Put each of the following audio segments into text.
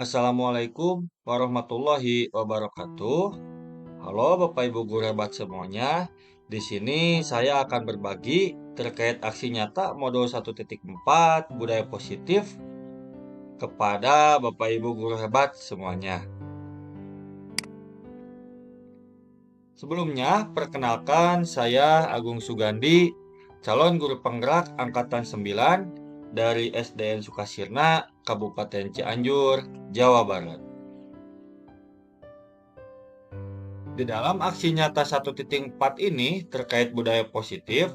Assalamualaikum warahmatullahi wabarakatuh. Halo Bapak Ibu guru hebat semuanya. Di sini saya akan berbagi terkait aksi nyata modul 1.4 budaya positif kepada Bapak Ibu guru hebat semuanya. Sebelumnya, perkenalkan saya Agung Sugandi, calon guru penggerak angkatan 9 dari SDN Sukasirna, Kabupaten Cianjur, Jawa Barat. Di dalam aksi nyata 1.4 ini terkait budaya positif,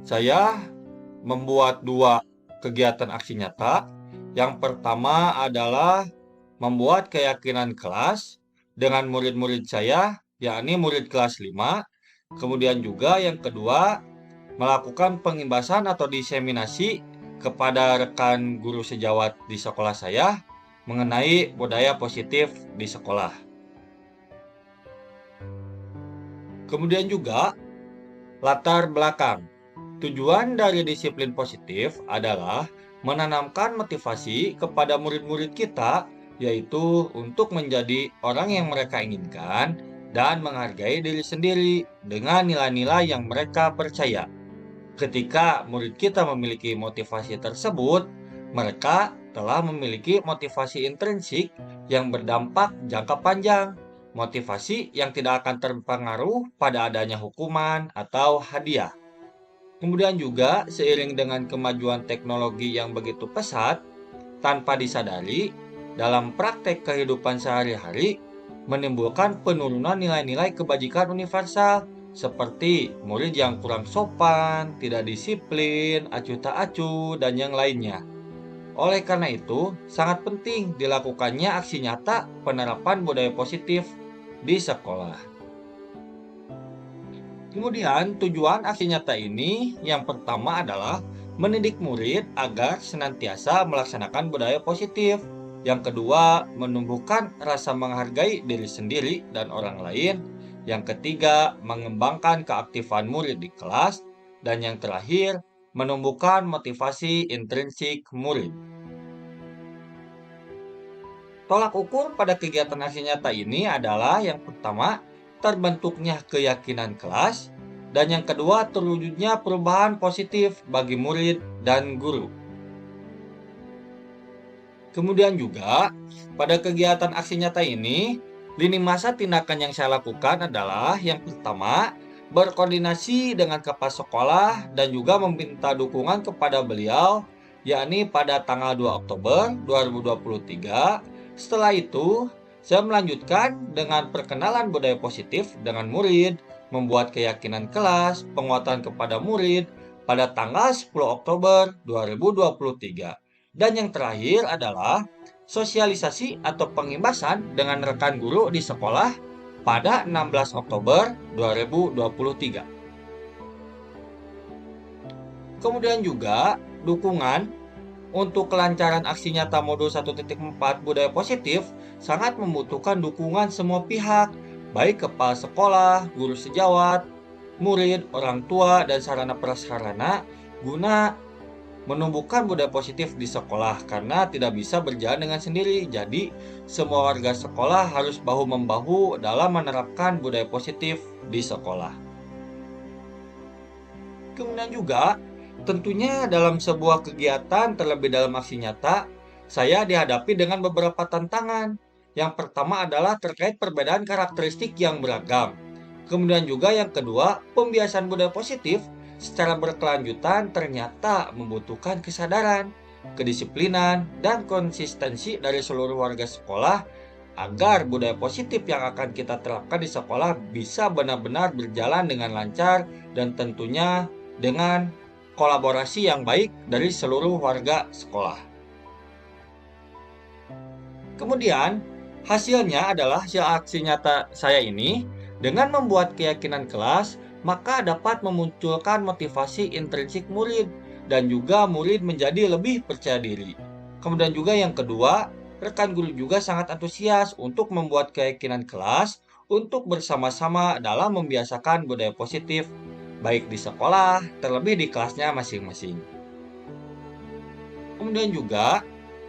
saya membuat dua kegiatan aksi nyata. Yang pertama adalah membuat keyakinan kelas dengan murid-murid saya, yakni murid kelas 5. Kemudian juga yang kedua, melakukan pengimbasan atau diseminasi kepada rekan guru sejawat di sekolah saya mengenai budaya positif di sekolah. Kemudian juga latar belakang. Tujuan dari disiplin positif adalah menanamkan motivasi kepada murid-murid kita, yaitu untuk menjadi orang yang mereka inginkan dan menghargai diri sendiri dengan nilai-nilai yang mereka percaya. Ketika murid kita memiliki motivasi tersebut, mereka telah memiliki motivasi intrinsik yang berdampak jangka panjang. Motivasi yang tidak akan terpengaruh pada adanya hukuman atau hadiah. Kemudian juga seiring dengan kemajuan teknologi yang begitu pesat, tanpa disadari, dalam praktek kehidupan sehari-hari, menimbulkan penurunan nilai-nilai kebajikan universal, seperti murid yang kurang sopan, tidak disiplin, acuh tak acuh, dan yang lainnya. Oleh karena itu, sangat penting dilakukannya aksi nyata penerapan budaya positif di sekolah. Kemudian, tujuan aksi nyata ini yang pertama adalah mendidik murid agar senantiasa melaksanakan budaya positif. Yang kedua, menumbuhkan rasa menghargai diri sendiri dan orang lain. Yang ketiga, mengembangkan keaktifan murid di kelas. Dan yang terakhir, menumbuhkan motivasi intrinsik murid. Tolak ukur pada kegiatan aksi nyata ini adalah yang pertama, terbentuknya keyakinan kelas, dan yang kedua, terwujudnya perubahan positif bagi murid dan guru. Kemudian juga, pada kegiatan aksi nyata ini, lini masa tindakan yang saya lakukan adalah yang pertama, berkoordinasi dengan kepala sekolah dan juga meminta dukungan kepada beliau, yakni pada tanggal 2 Oktober 2023. Setelah itu, saya melanjutkan dengan perkenalan budaya positif dengan murid, membuat keyakinan kelas, penguatan kepada murid pada tanggal 10 Oktober 2023. Dan yang terakhir adalah sosialisasi atau pengimbasan dengan rekan guru di sekolah pada 16 Oktober 2023. Kemudian juga dukungan untuk kelancaran aksi nyata modul 1.4 budaya positif sangat membutuhkan dukungan semua pihak, baik kepala sekolah, guru sejawat, murid, orang tua, dan sarana prasarana guna menumbuhkan budaya positif di sekolah karena tidak bisa berjalan dengan sendiri. Jadi, semua warga sekolah harus bahu-membahu dalam menerapkan budaya positif di sekolah. Kemudian juga, tentunya dalam sebuah kegiatan terlebih dalam aksi nyata, saya dihadapi dengan beberapa tantangan. Yang pertama adalah terkait perbedaan karakteristik yang beragam. Kemudian juga yang kedua, pembiasan budaya positif secara berkelanjutan ternyata membutuhkan kesadaran, kedisiplinan, dan konsistensi dari seluruh warga sekolah agar budaya positif yang akan kita terapkan di sekolah bisa benar-benar berjalan dengan lancar dan tentunya dengan kolaborasi yang baik dari seluruh warga sekolah. Kemudian, hasilnya adalah hasil aksi nyata saya ini dengan membuat keyakinan kelas, maka dapat memunculkan motivasi intrinsik murid dan juga murid menjadi lebih percaya diri. Kemudian juga yang kedua, rekan guru juga sangat antusias untuk membuat keyakinan kelas untuk bersama-sama dalam membiasakan budaya positif, baik di sekolah, terlebih di kelasnya masing-masing. Kemudian juga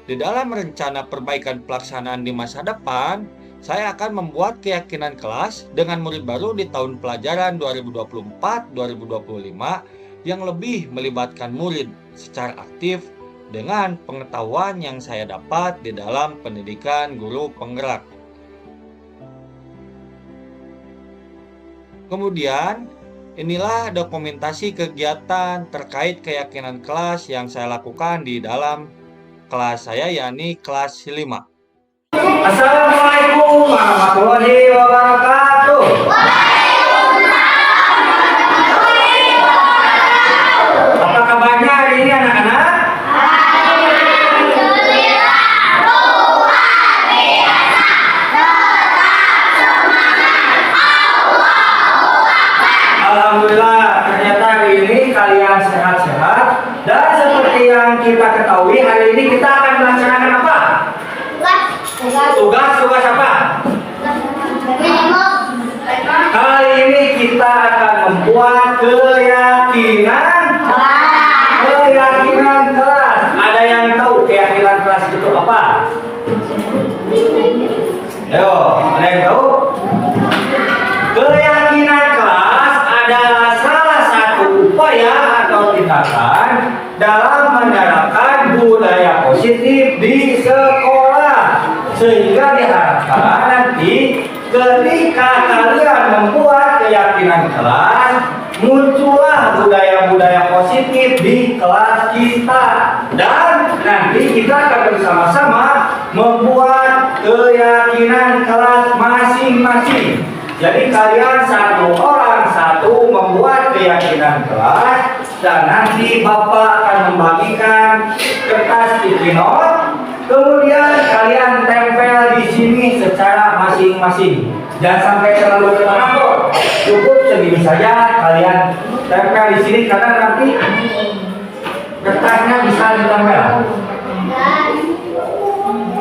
Di dalam rencana perbaikan pelaksanaan di masa depan, saya akan membuat keyakinan kelas dengan murid baru di tahun pelajaran 2024-2025 yang lebih melibatkan murid secara aktif dengan pengetahuan yang saya dapat di dalam pendidikan guru penggerak. Kemudian, inilah dokumentasi kegiatan terkait keyakinan kelas yang saya lakukan di dalam kelas saya, yakni kelas 5. Assalamualaikum warahmatullahi wabarakatuh. Apa kabarnya hari ini anak-anak? Alhamdulillah, ternyata hari ini kalian sehat-sehat. Dan seperti yang kita ketahui, hari ini kita akan melaksanakan apa? Tugas apa? Kali ini kita akan membuat keyakinan kelas. Ada yang tahu keyakinan kelas itu apa? Ayo, ada yang tahu? Keyakinan kelas adalah salah satu upaya atau tindakan dalam menerapkan budaya positif di sekolah, sehingga diharapkan nanti ketika kalian membuat keyakinan kelas, muncullah budaya-budaya positif di kelas kita, dan nanti kita akan bersama-sama membuat keyakinan kelas masing-masing. Jadi kalian satu orang satu membuat keyakinan kelas, dan nanti Bapak akan membagikan kertas sticky note. Kemudian kalian tempel di sini secara masing-masing. Jangan sampai terlalu terlampau. Cukup segini saja kalian tempel di sini, karena nanti kertasnya bisa ditempel.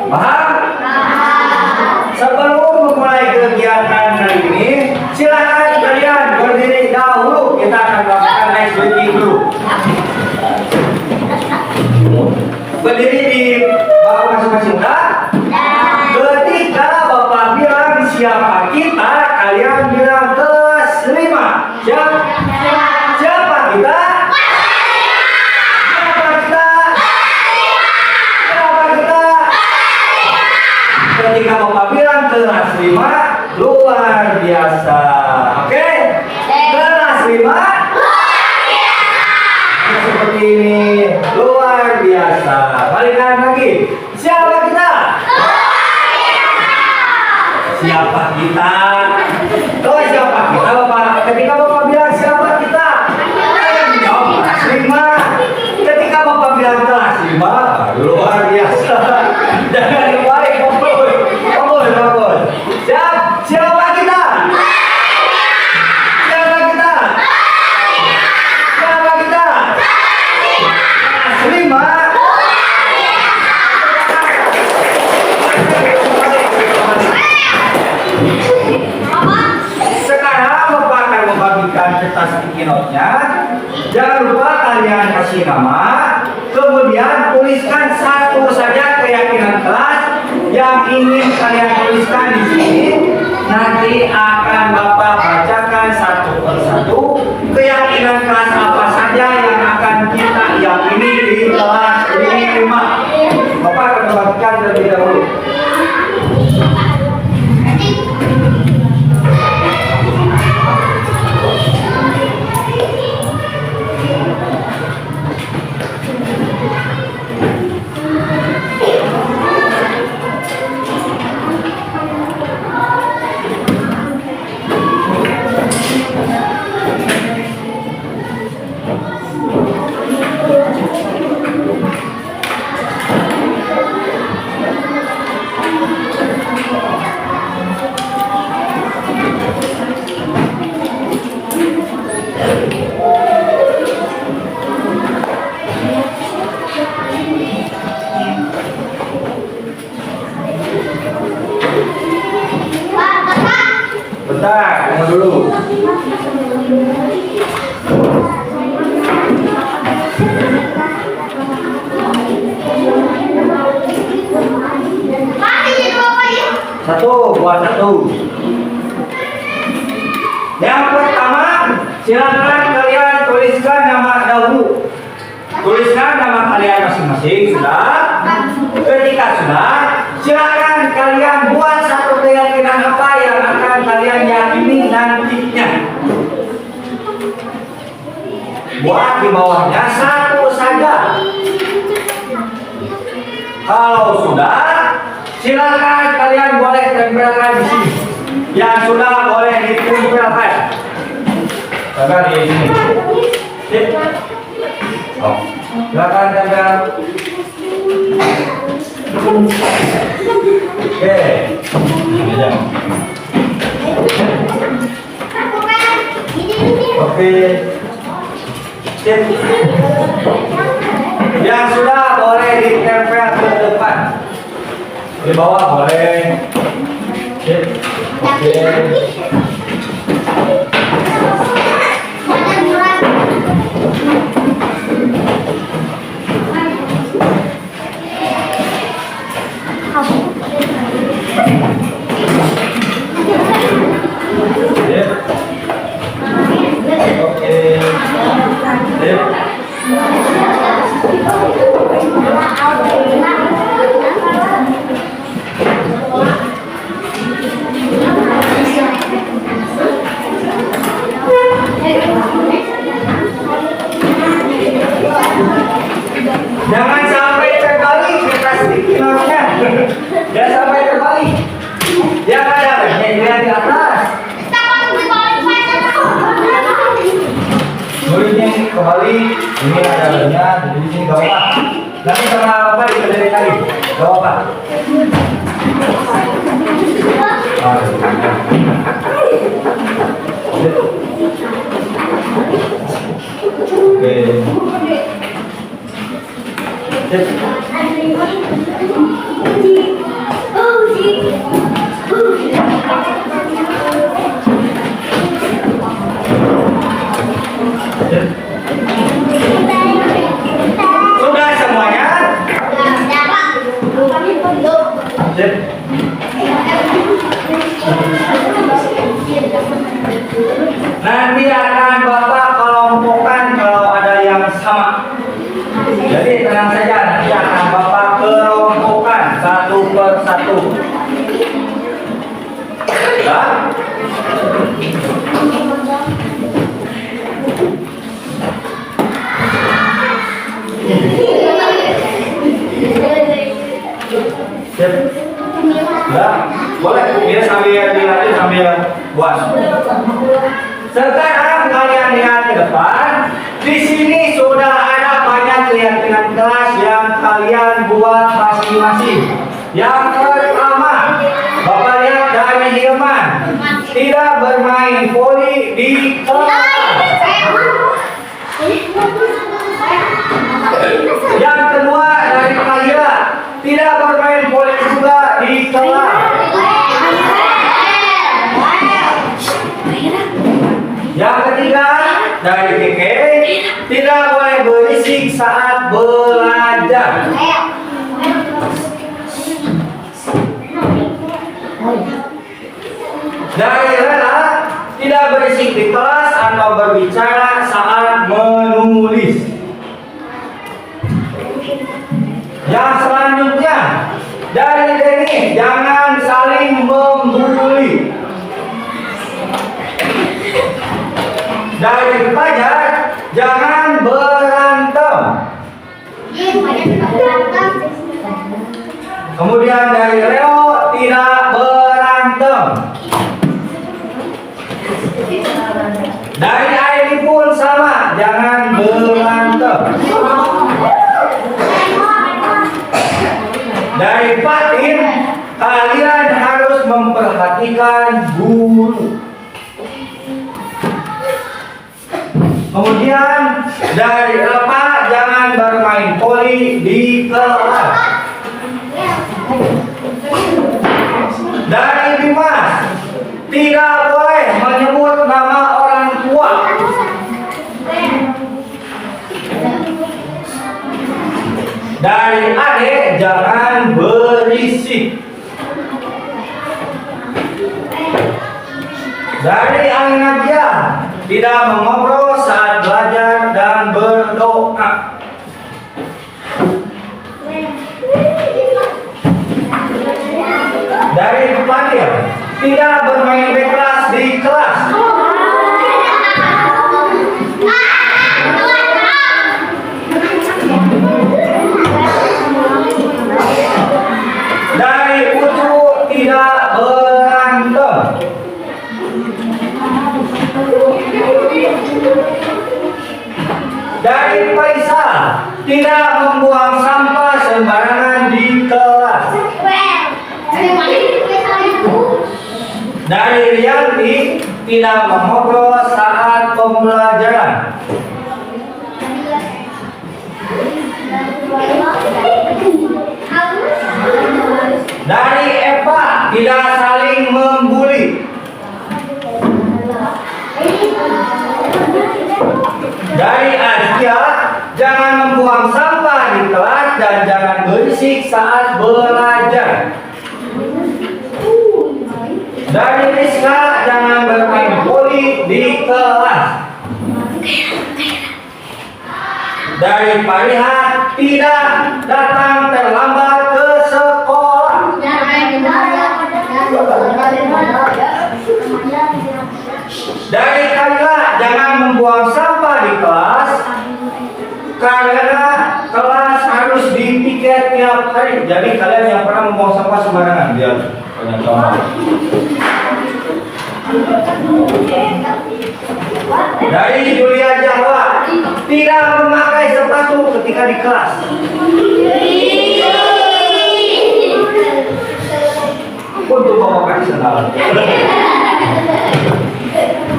Paham? Sebelum memulai kegiatan kali ini, silakan kalian berdiri dahulu. Kita akan melakukan ice breaking dulu. Berdiri di bangku masing-masing, dah. Ketika Bapak bilang siapa kita, kalian bilang kelas 5. Siapa? Siapa kita? Siapa kita? Siapa kita? Ketika Bapak bilang kelas 5, luar biasa. Oke? Kelas 5 seperti ini, luar biasa. Balikan lagi. Siapa kita? Siapa kita? Oh, siapa kita, Bapak? Ketika Bapak bilang siapa kita, kalian jawab kelas 5. Ketika Bapak bilang kelas 5, luar biasa. Jangan dibalik, bagus. Siapa kita? Siapa kita? Siapa kita? Kelas 5. Sekarang Bapak akan membagikan kertas sticky note-nya. Jangan lupa kalian kasih nama, kemudian tuliskan satu saja keyakinan kelas yang ingin kalian tuliskan di sini. Nanti akan Bapak bacakan satu persatu keyakinan kelas apa saja yang akan kita yakini di kelas 5. Bapak akan membagikan terlebih dahulu. Bentar, tunggu dulu. buat satu. Yang pertama, silakan kalian tuliskan nama dahulu. Tuliskan nama kalian masing-masing, sudah. Ketika sudah, silakan kalian buat satu keyakinan apa yang akan kalian yakini nantinya. Buat di bawahnya satu saja. Kalau sudah, silakan kalian boleh tempelkan di sini. Yang sudah boleh ditempelkan. Tempel di sini. Sip. Oh, silakan tempel. Oke. Oke. Sip. Yang sudah boleh ditempel ke depan. Di bawah boleh. Sip. Oke. Jangan sampai terbalik kita sticky note-nya. Jangan sampai terbalik. Yang ada dilihat di atas. Nulisnya kembali. Ini ada adanya. Jadi di sini gak apa. Nanti sama apa dipelajari lagi. Gak apa. Oke. Sudah semuanya? Nanti akan Bapak kelompokkan kalau ada yang sama. Jadi tenang saja, nanti akan Bapak kelompokkan satu per satu. Ya? Ya, boleh. Dia sambil dilatih sambil puas. Sekarang kalian lihat ke depan. Di sini sudah ada banyak keyakinan kelas yang kalian buat masing-masing. Yang pertama, Bapak lihat dari Hilman, tidak bermain voli di kelas. Yang kedua dari Kaya, tidak bermain voli juga di kelas. Yang ketiga dari Keke, tidak boleh berisik saat belajar. Dari Rela, tidak berisik di kelas atau berbicara saat menulis. Yang selanjutnya dari Denny, jangan saling membuli. Dari Fajar, jangan berantem. Kemudian dari Leo, tidak berantem. Dari Aini pun sama, jangan berantem. Dari Fatin, kalian harus memperhatikan guru. Kemudian dari Elpa, jangan bermain voli di kelas. Dari Dimas, tidak boleh menyebut nama orang tua. Dari Ade, jangan berisik. Dari Al-Najiyah, tidak mengobrol saat belajar dan berdoa. Dari Fadil, tidak bermain beklas di kelas. Dari Ucu, tidak berantem. Dari Faisal, tidak membuang sampah sembarangan di kelas. Dari Rianti, tidak mengobrol saat pembelajaran. Dari Eva, tidak saling membuli. Dari Asia, jangan membuang sampah di kelas dan jangan berisik saat belajar. Dari Rizka, jangan bermain voli di kelas. Dari Farihat, tidak datang terlambat ke sekolah. Dari Kayla, jangan membuang sampah di kelas karena kelas harus dipiket tiap hari. Jadi kalian yang pernah membuang sampah sembarangan biar banyak contoh. Dari Julia Jawa, tidak memakai sepatu ketika di kelas. Untuk memakai sandal.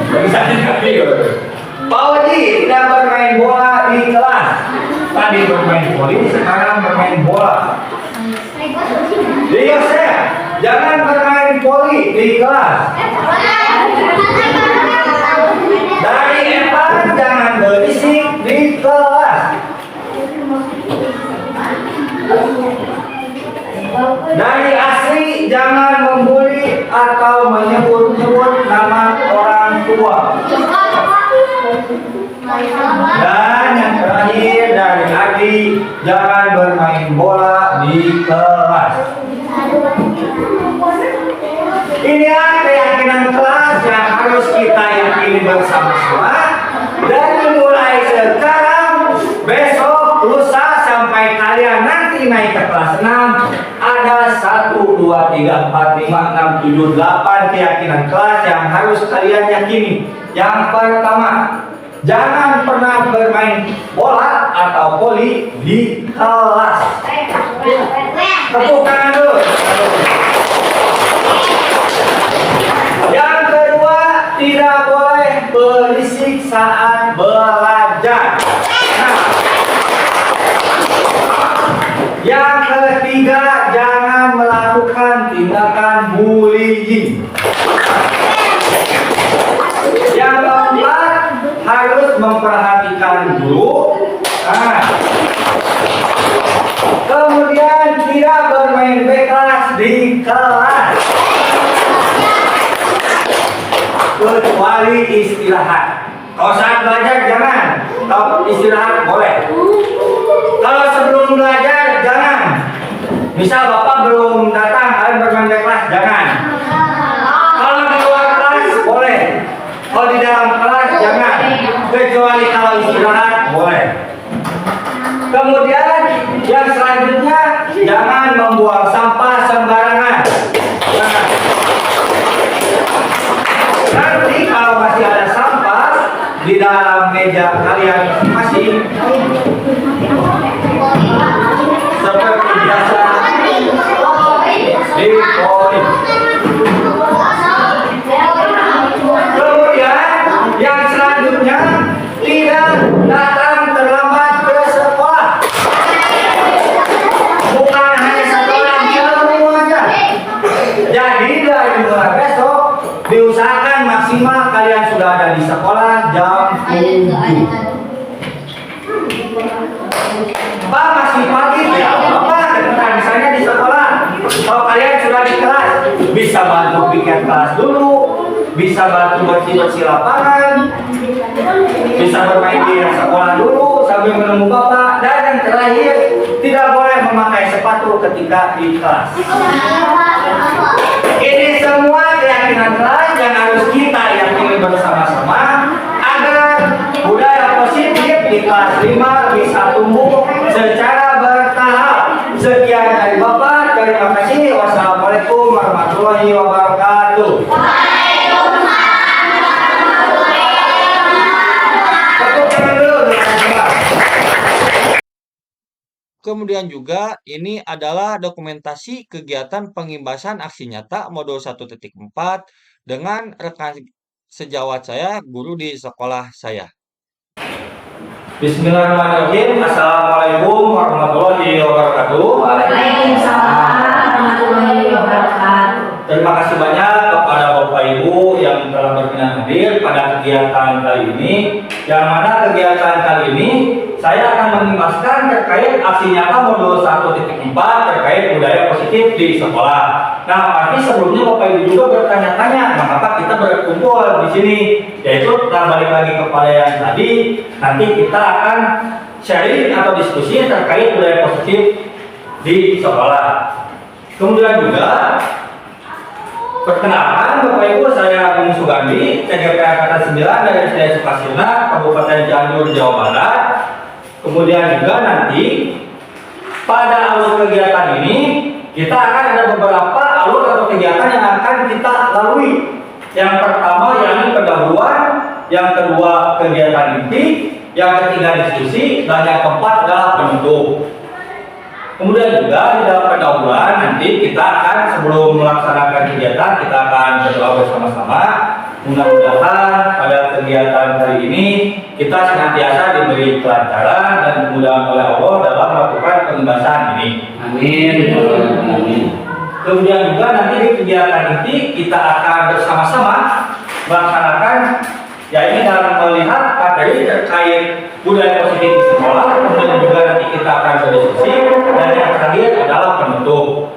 Bisa dikali. Pak Waji tidak bermain bola di kelas. Tadi bermain voli, sekarang bermain bola. Di Yosef, jangan bermain voli di kelas. Dari Evan, jangan berisik di kelas. Dari Asri, jangan membuli atau menyebut-nyebut nama orang tua. Dan yang terakhir dari Adi, jangan bermain bola di kelas. Inilah keyakinan kelas yang harus kita yakini bersama-sama. Dan mulai sekarang, besok, lusa sampai kalian nanti naik ke kelas 6, ada 1, 2, 3, 4, 5, 6, 7, 8 keyakinan kelas yang harus kalian yakini. Yang pertama, jangan pernah bermain bola atau voli di kelas. Tepuk tangan dulu. Yang kedua, tidak boleh berisik saat belajar. Yang ketiga, jangan melakukan tindakan bullying. Yang keempat, harus memperhatikan guru. Kemudian tidak bermain beklas di kelas kecuali istirahat. Kalau saat belajar jangan, kalau istirahat boleh. Kalau sebelum belajar jangan. Misal bapak belum datang, kalian bermain beklas jangan. Kalau di luar kelas boleh. Kalau di dalam kelas jangan. Kecuali kalau istirahat boleh. Kemudian yang selanjutnya, jangan membuang sampah sembarangan. Nanti kalau masih ada sampah di dalam meja kalian masing-masing, seperti biasa dipoin. Kemudian yang selanjutnya, tidak datang terlambat ke sekolah. Bukan hanya sekolah, semuanya. Jadi dari mulai besok diusahakan maksimal kalian sudah ada di sekolah jam 7. Pak masih pagi ya, Bapak ketika misalnya di sekolah. Kalau kalian sudah di kelas, bisa bantu bikin kelas dulu, bisa bisa bantu bersih-bersih lapangan, bisa bermain di sekolah dulu sambil menunggu bapak, dan yang terakhir tidak boleh memakai sepatu ketika di kelas. Ini semua keyakinan kelas yang harus kita yakini bersama-sama agar budaya positif di kelas 5 bisa tumbuh secara bertahap. Sekian dari Bapak, terima kasih. Wassalamualaikum warahmatullahi wabarakatuh. Kemudian juga ini adalah dokumentasi kegiatan pengimbasan aksi nyata modul 1.4 dengan rekan sejawat saya, guru di sekolah saya. Bismillahirrahmanirrahim. Assalamualaikum warahmatullahi wabarakatuh. Waalaikumsalam warahmatullahi wabarakatuh. Terima kasih banyak kepada Bapak Ibu yang telah berkenan hadir pada kegiatan kali ini. Yang mana kegiatan kali ini saya akan mengimbaskan terkait aksi nyata modul 1.4 terkait budaya positif di sekolah. Nah, pasti sebelumnya Bapak Ibu juga bertanya-tanya mengapa kita berkumpul di sini. Yaitu kita balik lagi kepada yang tadi, nanti kita akan sharing atau diskusi terkait budaya positif di sekolah. Kemudian juga perkenalkan Bapak Ibu, saya Bung Sugandi, TGP Angkatan 9 dari SD Sukasirna, Kabupaten Cianjur, Jawa Barat. Kemudian juga nanti pada alur kegiatan ini kita akan ada beberapa alur atau kegiatan yang akan kita lalui. Yang pertama yakni pendahuluan, yang kedua kegiatan inti, yang ketiga diskusi, dan yang keempat adalah penutup. Kemudian juga di dalam pendahuluan nanti kita akan sebelum melaksanakan kegiatan kita akan berdoa bersama-sama. Mudah-mudahan pada kegiatan kali ini kita senantiasa diberi kelancaran dan kemudahan oleh Allah dalam melakukan pengimbasan ini. Amin. Amin. Kemudian juga nanti di kegiatan ini kita akan bersama-sama melaksanakan yaitu dalam melihat materi terkait budaya positif di sekolah. Kemudian juga nanti kita akan berdiskusi dan yang terakhir adalah penutup.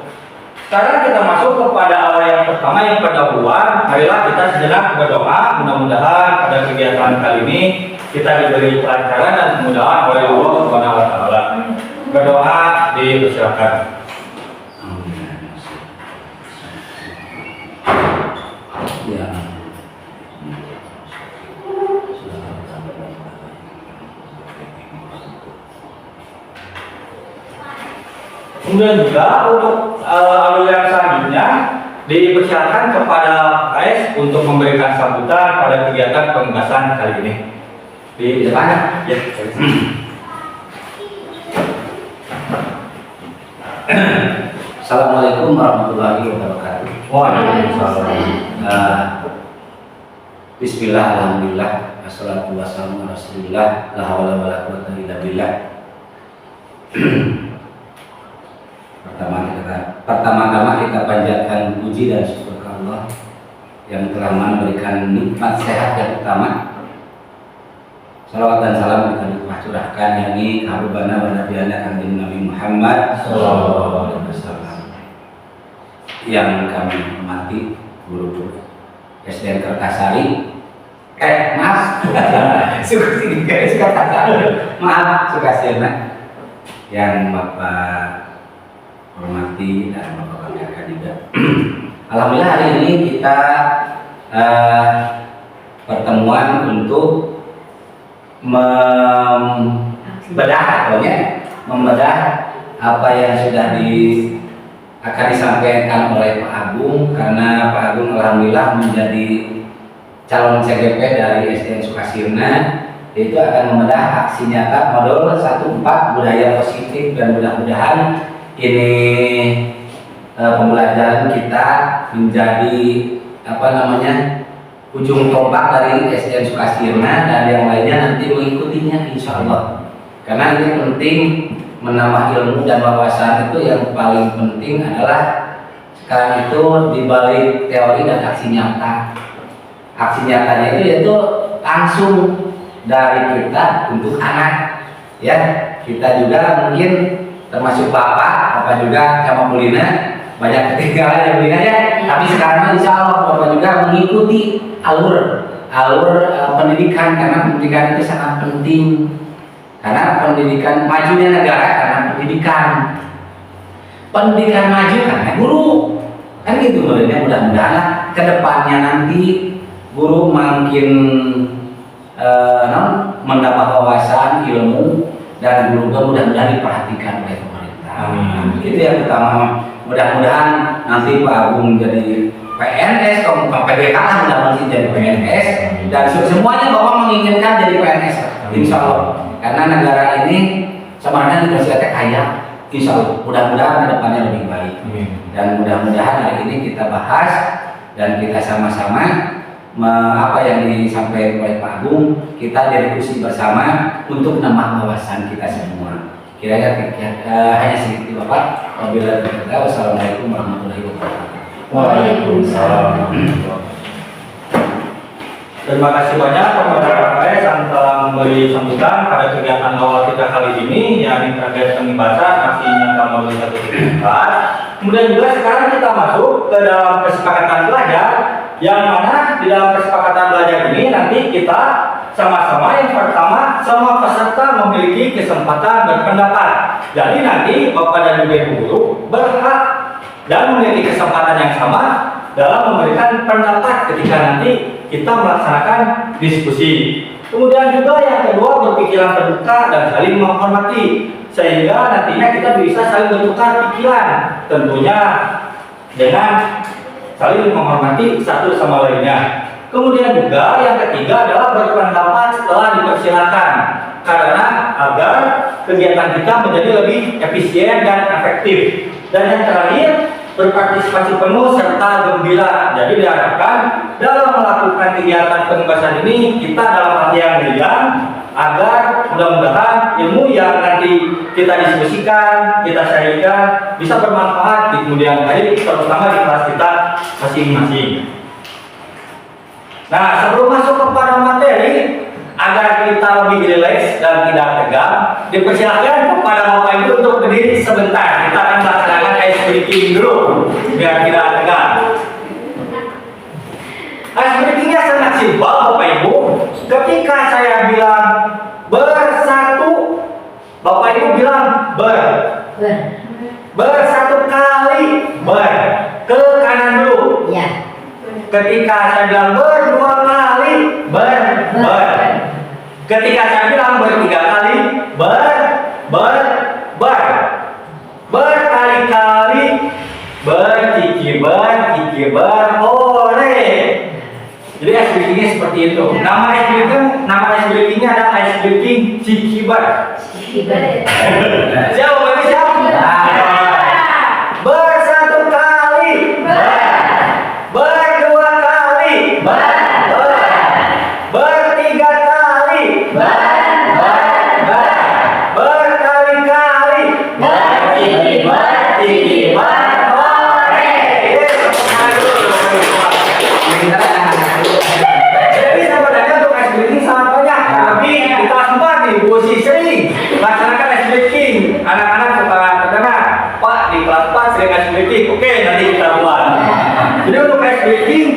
Sekarang kita masuk kepada awal yang pertama yang pendahuluan. Marilah kita sejenak berdoa. Mudah-mudahan pada kegiatan kali ini kita diberi kelancaran dan kemudahan oleh Allah Subhanahu wa taala. Berdoa dipersilakan. Ya. Kemudian juga untuk alur yang selanjutnya dipersilakan kepada PKS untuk memberikan sambutan pada kegiatan pengimbasan kali ini. Di depan, ya. Assalamualaikum warahmatullahi wabarakatuh. Waalaikumsalam. Bismillah, alhamdulillah, wassalatu wassalamu ala rasulillah, la hawla wala quwwata illa billah. Pertama-tama kita panjatkan puji dan syukur ke Allah yang telah memberikan nikmat sehat yang utama. Salawat dan salam kita curahkan yakni karubbana wa nabiyana kanjeng Nabi Muhammad sallallahu alaihi wasallam. Yang kami hormati guru SDN Kertasari. Mas, Sukasirna guys, maaf Sukasirna. Yang Bapak hormati dan Bapak banggakan juga. Alhamdulillah hari ini kita pertemuan untuk membedah apa yang sudah akan disampaikan oleh Pak Agung, karena Pak Agung alhamdulillah menjadi calon CGP dari SDN Sukasirna, yaitu akan membedah aksi nyata modul 1.4 budaya positif, dan mudah-mudahan ini pembelajaran kita menjadi ujung tombak dari SDN Sukasirna dan yang lainnya nanti mengikutinya insya Allah. Karena ini penting menambah ilmu dan wawasan. Itu yang paling penting adalah sekarang itu dibalik teori dan aksi nyata. Aksi nyatanya itu yaitu langsung dari kita untuk anak. Ya, kita juga mungkin termasuk bapak juga sama Bulina banyak ketinggalan ya Bina ya. Tapi sekarang insya Allah Bapak juga mengikuti alur pendidikan, karena pendidikan itu sangat penting. Karena pendidikan majunya negara karena pendidikan maju karena guru, kan gitu sebenarnya. Mudah-mudahan kedepannya nanti guru makin mendapat wawasan ilmu, dan guru juga mudah-mudahan diperhatikan oleh pemerintah. Itu yang pertama. Mudah-mudahan nanti Pak Agung jadi PNS, Pak PBK lah mudah-mudahan jadi PNS, dan semuanya Bapak menginginkan jadi PNS, insya Allah. Karena negara ini sebenarnya Indonesia kaya, insya Allah. Mudah-mudahan kedepannya lebih baik. Dan mudah-mudahan hari ini kita bahas dan kita sama-sama apa yang disampaikan oleh Pak Agung, kita diskusi bersama untuk menambah wawasan kita semua. Kiranya hanya sedikit Bapak. Wabillahi taufiq. Wassalamualaikum warahmatullahi wabarakatuh. Waalaikumsalam. Terima kasih banyak kepada KKS yang telah memberi sambutan pada kegiatan awal kita kali ini, yakni terkait seni bahasa aksinya nomor 1.4. Kemudian juga sekarang kita masuk ke dalam kesepakatan belajar, yang mana di dalam kesepakatan belajar ini nanti kita sama-sama, yang pertama, semua peserta memiliki kesempatan berpendapat. Jadi nanti Bapak dan Ibu guru berhak dan memiliki kesempatan yang sama dalam memberikan pendapat ketika nanti kita melaksanakan diskusi. Kemudian juga yang kedua, berpikiran terbuka dan saling menghormati, sehingga nantinya kita bisa saling bertukar pikiran, tentunya dengan saling menghormati satu sama lainnya. Kemudian juga yang ketiga adalah berpendapat setelah dipersilakan, karena agar kegiatan kita menjadi lebih efisien dan efektif. Dan yang terakhir, berpartisipasi penuh serta gembira. Jadi diharapkan dalam melakukan kegiatan penugasan ini kita dalam hati yang riang, agar mudah-mudahan ilmu yang nanti kita diskusikan, kita sharingkan bisa bermanfaat di kemudian hari, terutama di kelas kita masing-masing. Nah, sebelum masuk kepada materi, agar kita lebih rileks dan tidak tegang, dipersilakan kepada Bapak Ibu untuk berdiri sebentar. Kita akan melaksanakan ice breaking dulu biar tidak tegang. Ice breakingnya sangat simpel Bapak Ibu. Ketika saya bilang bersatu, Bapak Ibu bilang bersatu kali, ke kanan dulu. Ya. Ketika saya bilang berdua kali, ketika saya bilang bertiga kali, berkali-kali, ore. Jadi ice breakingnya seperti itu. Nama ice breakingnya ada ice breaking cikibar. Siapa bagi siapa? Bersatu kali, berdua kali, bertiga kali, berkali-kali, Jadi sebenarnya untuk ice breaking sangat banyak, tapi di kelas 4 nih Bu sering laksanakan ice breaking. Anak-anak suka terdengar, Pak di kelas 4 sering ice breaking. Oke, nanti kita buat. Jadi untuk ice breaking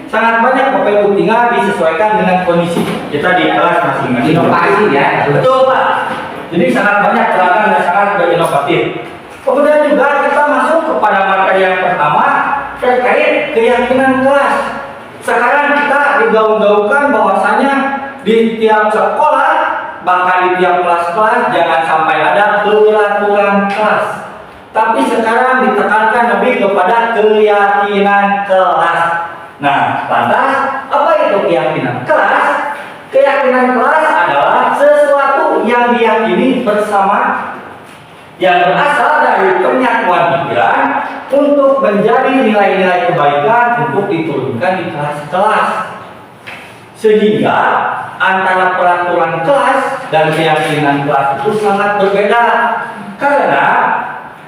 sangat banyak, Bapak Ibu, tinggal disesuaikan dengan kondisi kita di kelas masing-masing. Inovasi ya. Betul Pak. Jadi sangat banyak pelanggan dan sangat berinovatif. Kemudian juga kita masuk kepada materi yang pertama terkait keyakinan kelas. Sekarang kita digaung-gaungkan bahwasanya di tiap sekolah, bahkan di tiap kelas-kelas, jangan sampai ada peraturan kelas. Tapi sekarang ditekankan lebih kepada keyakinan kelas. Nah, lantas apa itu keyakinan kelas? Keyakinan kelas adalah sesuatu yang diyakini bersama, yang berasal dari penyatuan pikiran untuk menjadi nilai-nilai kebaikan untuk diturunkan di kelas-kelas. Sehingga antara peraturan kelas dan keyakinan kelas itu sangat berbeda. Karena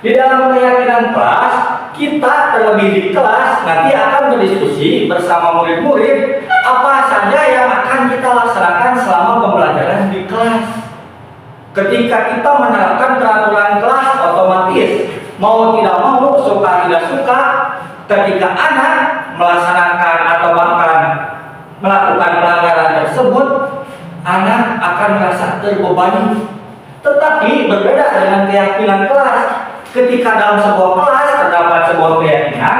di dalam keyakinan kelas, kita terlebih di kelas nanti akan berdiskusi bersama murid-murid apa saja yang akan kita laksanakan selama pembelajaran di kelas. Ketika kita menerapkan peraturan kelas, otomatis mau tidak mau, suka tidak suka, ketika anak melaksanakan atau bahkan melakukan pelanggaran tersebut, anak akan merasa terbebani. Tetapi berbeda dengan keyakinan kelas. Ketika dalam sebuah kelas terdapat sebuah keyakinan,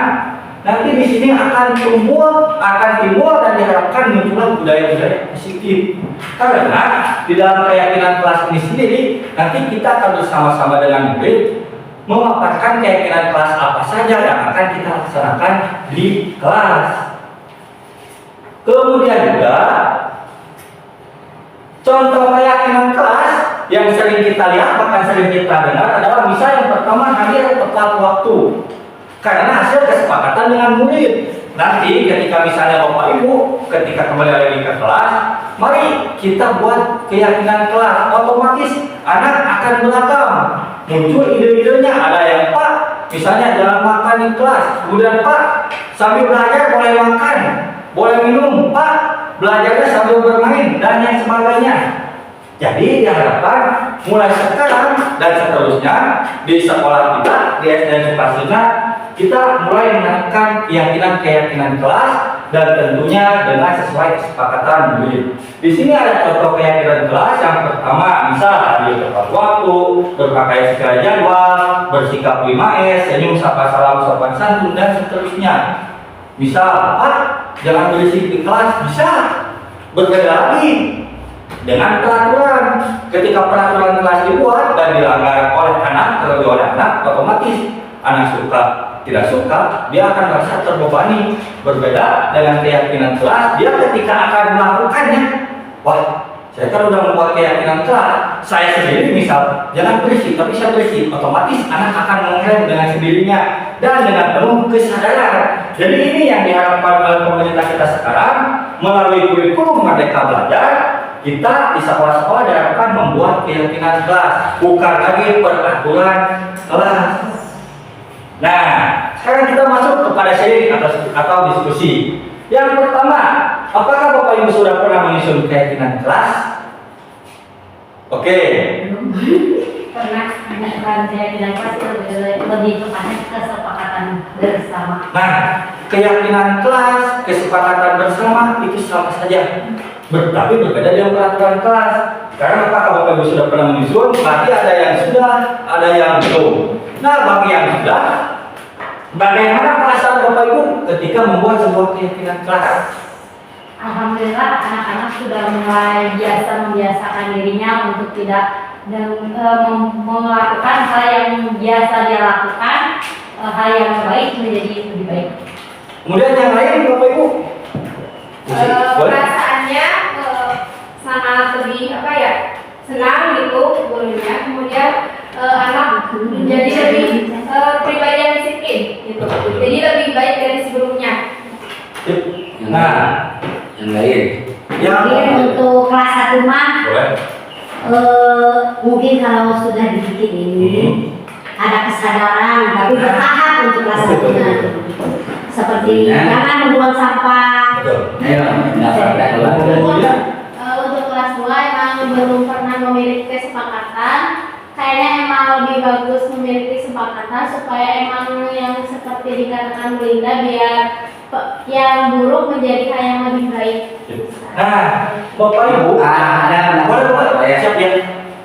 nanti di sini akan timbul dan diharapkan muncullah budaya-budaya positif. Karena di dalam keyakinan kelas ini sendiri, nanti kita akan bersama-sama dengan murid memaparkan keyakinan kelas apa saja yang akan kita laksanakan di kelas. Kemudian juga contoh keyakinan kelas yang sering kita lihat, bahkan sering kita dengar adalah misal yang pertama hadir tepat waktu karena hasil kesepakatan dengan murid. Nanti ketika misalnya Bapak Ibu ketika kembali lagi ke kelas, mari kita buat keyakinan kelas, otomatis anak akan belakang muncul ide-idenya. Ada yang Pak, misalnya jangan makan di kelas, kemudian Pak sambil belajar boleh makan, boleh minum, Pak belajarnya sambil bermain dan yang sebagainya. Jadi diharapkan mulai sekarang dan seterusnya di sekolah kita di SD Sukasina kita mulai menerapkan keyakinan kelas dan tentunya dengan sesuai kesepakatan murid. Di sini ada contoh keyakinan kelas yang pertama, misal hadir tepat waktu, berpakaian sesuai jadwal, bersikap 5S, senyum, sapa salam, sopan santun dan seterusnya. Misal, Pak, jangan berisik di kelas, bisa. Berbeda lagi dengan peraturan. Ketika peraturan kelas dibuat dan dilanggar oleh anak, terlebih oleh anak, otomatis anak suka tidak suka, dia akan merasa terbebani. Berbeda dengan keyakinan kelas, dia ketika akan melakukannya, wah, saya kan udah membuat keyakinan kelas, saya sendiri misal jangan berisik, tapi saya berisik, otomatis anak akan mengerem dengan sendirinya dan dengan penuh kesadaran. Jadi ini yang diharapkan oleh pemerintah kita sekarang melalui kurikulum Merdeka Belajar. Kita di sekolah-sekolah diharapkan membuat keyakinan kelas, bukan lagi peraturan kelas. Nah, sekarang kita masuk kepada sharing atau diskusi. Yang pertama, apakah Bapak Ibu sudah pernah menyusun keyakinan kelas? Oke. Pernah menyiapkan keyakinan kelas lebih tepatnya kesepakatan bersama. Nah, keyakinan kelas, kesepakatan bersama itu sama saja. Tapi berbeda dengan peraturan kelas. Karena apakah Bapak Ibu sudah pernah menyusun? Berarti ada yang sudah, ada yang belum. Nah, bagi yang sudah, bagaimana perasaan Bapak Ibu ketika membuat sebuah keyakinan kelas? Alhamdulillah anak-anak sudah mulai membiasakan dirinya untuk tidak melakukan hal yang biasa dia lakukan, hal yang baik menjadi lebih baik. Kemudian yang lain Bapak Ibu? Perasaannya sangat lebih senang gitu gurunya, kemudian anak menjadi lebih pribadi yang disiplin gitu, jadi lebih baik dari sebelumnya. Nah, yang lain. Mungkin untuk kelas 1 mah mungkin kalau sudah dididik ini ada kesadaran, tapi bertahap untuk kelas 1 seperti jangan membuang sampah. Untuk kelas 2 emang belum pernah memiliki kesepakatan. Kayaknya emang lebih bagus memiliki kesepakatan supaya emang yang seperti dikatakan Bu Linda biar yang buruk menjadi hal yang lebih baik. Nah, Bapak Ibu, boleh siap ya.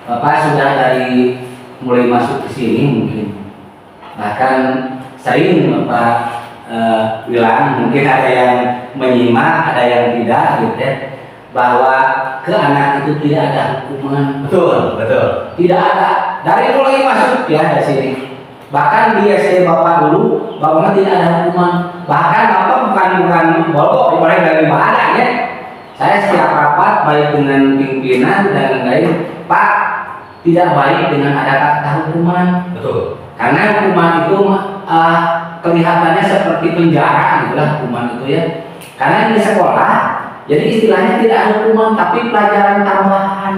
Bapak sudah dari mulai masuk ke sini mungkin, bahkan sering Bapak bilang, mungkin ada yang menyimak, ada yang tidak, gitu ya, bahwa ke anak itu tidak ada hukuman. Betul. Tidak ada. Dari mulai masuk ya dari sini. Bahkan di SD Bapak dulu, Bapak tidak ada hukuman. Bahkan Bapak bukan bolok, dimulai dari badan ya. Saya setiap rapat baik dengan pimpinan dan lain, Pak, tidak baik dengan ada kata hukuman. Betul. Karena hukuman itu kelihatannya seperti penjara gitulah hukuman itu ya. Karena di sekolah, jadi istilahnya tidak ada hukuman tapi pelajaran tambahan.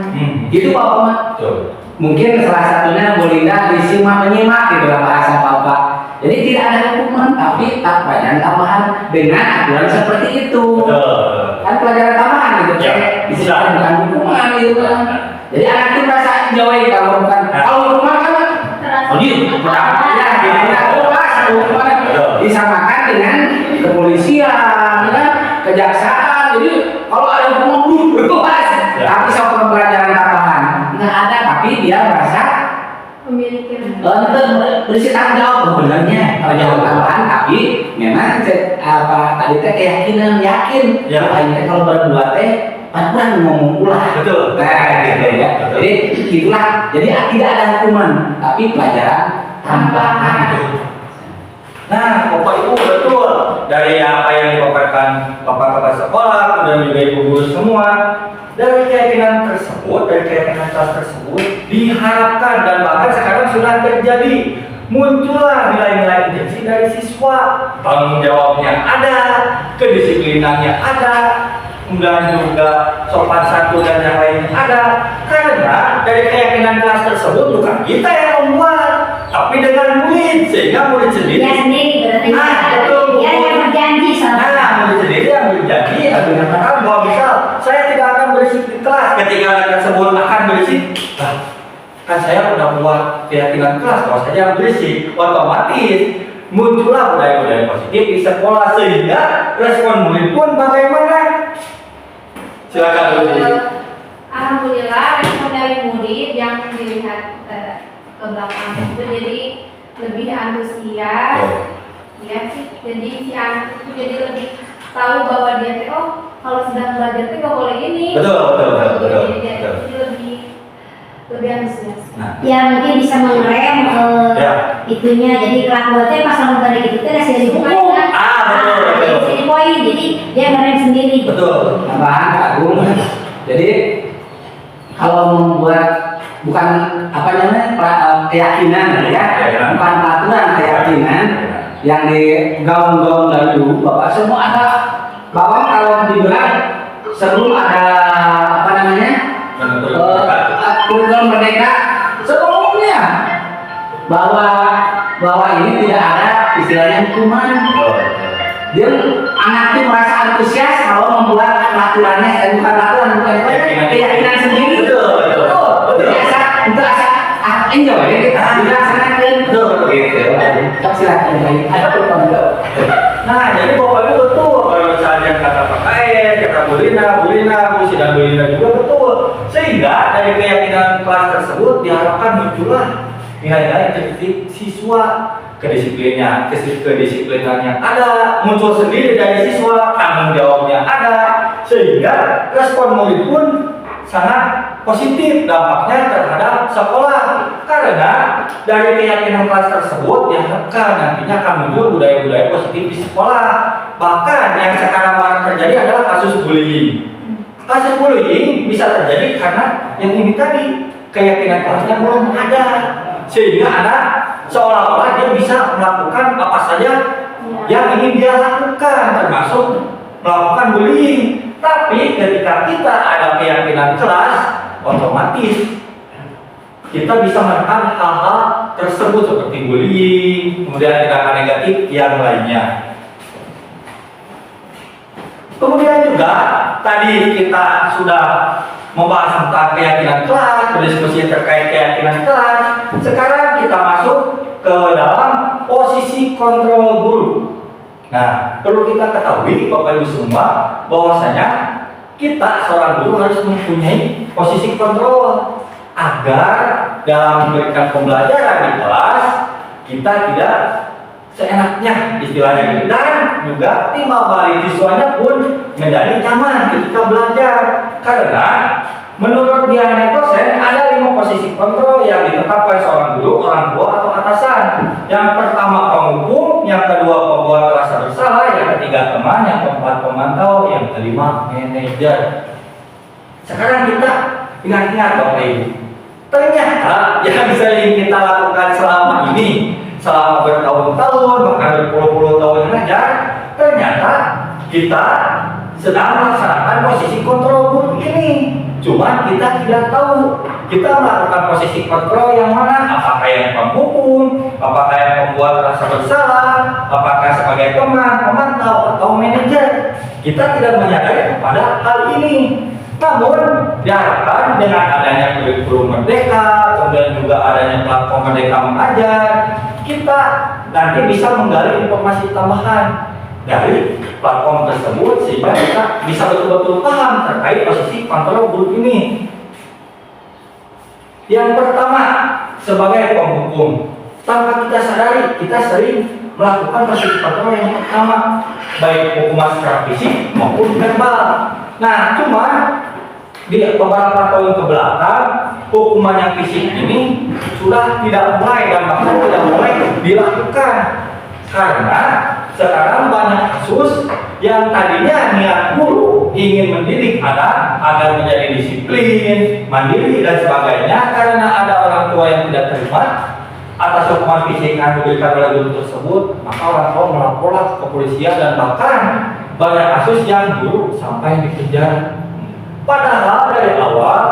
Gitu Bapak. Betul. Mungkin salah satunya Bu Linda menyimak gitu lah bahasa Bapak. Jadi tidak ada hukuman tapi pelajaran tambahan dengan aturan seperti itu. Betul. Kan pelajaran tambahan gitu. Ya, bisa bukan hukuman gitu kan. Jadi anak itu merasa jauh kalau bukan kalau hukuman kan Terasa oh gitu, ya gitu disamakan dengan kepolisian, ya, kejaksaan. Jadi kalau ada hukuman bebas, tapi soal pembelajaran tambahan nggak ada, tapi dia merasa memiliki berisi tanggung jawab sebenarnya pelajaran tambahan, tapi memang tadi teh keyakinan yakin ini kalau berdua teh kurang ngomong ulah. Betul. Nah, gitu ya. Jadi itulah. Jadi tidak ada hukuman, tapi pelajaran tambahan. Nah, Bapak Ibu betul dari apa yang dipaparkan Bapak Kepala Sekolah dan juga Ibu guru semua, dari keyakinan tersebut, dari keyakinan kelas tersebut diharapkan dan bahkan sekarang sudah terjadi muncullah nilai-nilai intensi dari siswa, tanggung jawabnya ada, kedisiplinannya ada, kemudian juga sopan santun dan yang lainnya ada. Karena dari keyakinan kelas tersebut bukan kita yang membuat, tapi dengan murid, sehingga murid sendiri Dia sendiri berarti betul. dia yang berjanji sama murid sendiri yang berjanji dan mengatakan bahwa misal saya tidak akan berisik di kelas, ketika ada tersebut akan berisik, kan saya udah buat keyakinan kelas kalau saya yang berisik, otomatis muncullah budaya-budaya positif di sekolah, sehingga respon murid pun bagaimana? Silakan dulu. Alhamdulillah respon dari murid yang dilihat ke belakang itu jadi lebih antusias. Ya sih, jadi si anak itu jadi lebih tahu bahwa dia kalau sedang belajar tuh nggak boleh gini. Betul. Jadi dia lebih antusias. ya mungkin bisa mengerem itunya, jadi kelakuannya pas lalu dari gitu tuh kasih hukum kasih poin, jadi dia ngerem sendiri. Betul. Tambahan Pak Agung. Jadi kalau membuat bukan apa namanya keyakinan ya, bukan peraturan, keyakinan yang digaung-gaung dari dulu Bapak semua ada. Bapak kalau dibilang sebelum ada apa namanya kurikulum merdeka sebelumnya bahwa ini tidak ada istilahnya hukuman. Dia anak itu merasa antusias kalau membuat peraturannya, bukan peraturan, bukan keyakinan sendiri. Betul. Jadi untuk enjoy, dilaksanakan gitu. Silakan Nah, jadi Bapak Ibu betul kalau misalnya kata Pak Kae, kata Bu Lina, Bu Sida, Bu Lina juga betul. Sehingga dari keyakinan kelas tersebut diharapkan muncullah nilai-nilai kritik siswa, kedisiplinannya ada, muncul sendiri dari siswa, tanggung jawabnya ada, sehingga respon murid pun sangat positif dampaknya terhadap sekolah. Karena dari keyakinan kelas tersebut diharapkan nantinya akan muncul budaya-budaya positif di sekolah. Bahkan yang sekarang marak terjadi adalah kasus bullying. Kasus bullying bisa terjadi karena yang ini tadi keyakinan kelasnya belum ada, sehingga anak seolah-olah dia bisa melakukan apa saja yang ingin dia lakukan, termasuk melakukan bullying. Tapi ketika kita ada keyakinan kelas, otomatis kita bisa menekan hal-hal tersebut seperti bullying, kemudian tindakan negatif yang lainnya. Kemudian juga tadi kita sudah membahas tentang keyakinan kelas, berdiskusi terkait keyakinan kelas. Sekarang kita masuk ke dalam posisi kontrol guru. Nah, perlu kita ketahui Bapak Ibu semua bahwasanya kita seorang guru harus mempunyai posisi kontrol agar dalam memberikan pembelajaran di kelas kita tidak seenaknya istilahnya gitu, dan juga timbal balik siswanya pun menjadi nyaman ketika belajar. Karena menurut Diana dosen ada 5 posisi kontrol yang ditetapkan seorang guru, orang tua atau atasan. Yang pertama penghukum, yang kedua pembuat rasa bersalah, yang ketiga teman, yang keempat pemantau, yang kelima manajer. Sekarang kita ingat-ingat Bapak Ibu, ternyata yang sering kita lakukan selama ini, selama bertahun-tahun bahkan berpuluh-puluh tahun mengajar, ternyata kita sedang melaksanakan posisi kontrol guru ini. Cuma kita tidak tahu kita melakukan posisi kontrol yang mana, apakah yang penghukum, apakah yang membuat rasa bersalah, apakah sebagai teman, pemantau, atau manajer. Kita tidak menyadari kepada hal ini. Namun diharapkan dengan adanya kurikulum merdeka, kemudian juga adanya platform Merdeka Mengajar, kita nanti bisa menggali informasi tambahan dari platform tersebut sehingga kita bisa betul-betul paham terkait posisi kontrol grup ini. Yang pertama, sebagai penghukum, tanpa kita sadari kita sering melakukan posisi kontrol yang pertama, baik hukuman secara fisik maupun verbal. Nah, cuman di beberapa tahun ke belakang hukuman yang fisik ini sudah tidak mulai dan bahkan tidak mulai dilakukan karena sekarang banyak kasus yang tadinya niat guru ingin mendidik anak agar menjadi disiplin, mandiri dan sebagainya, karena ada orang tua yang tidak terima atas hukuman fisik yang diberikan oleh guru tersebut, maka orang tua melaporkan ke kepolisian dan bahkan banyak kasus yang guru sampai dikejar. Padahal dari awal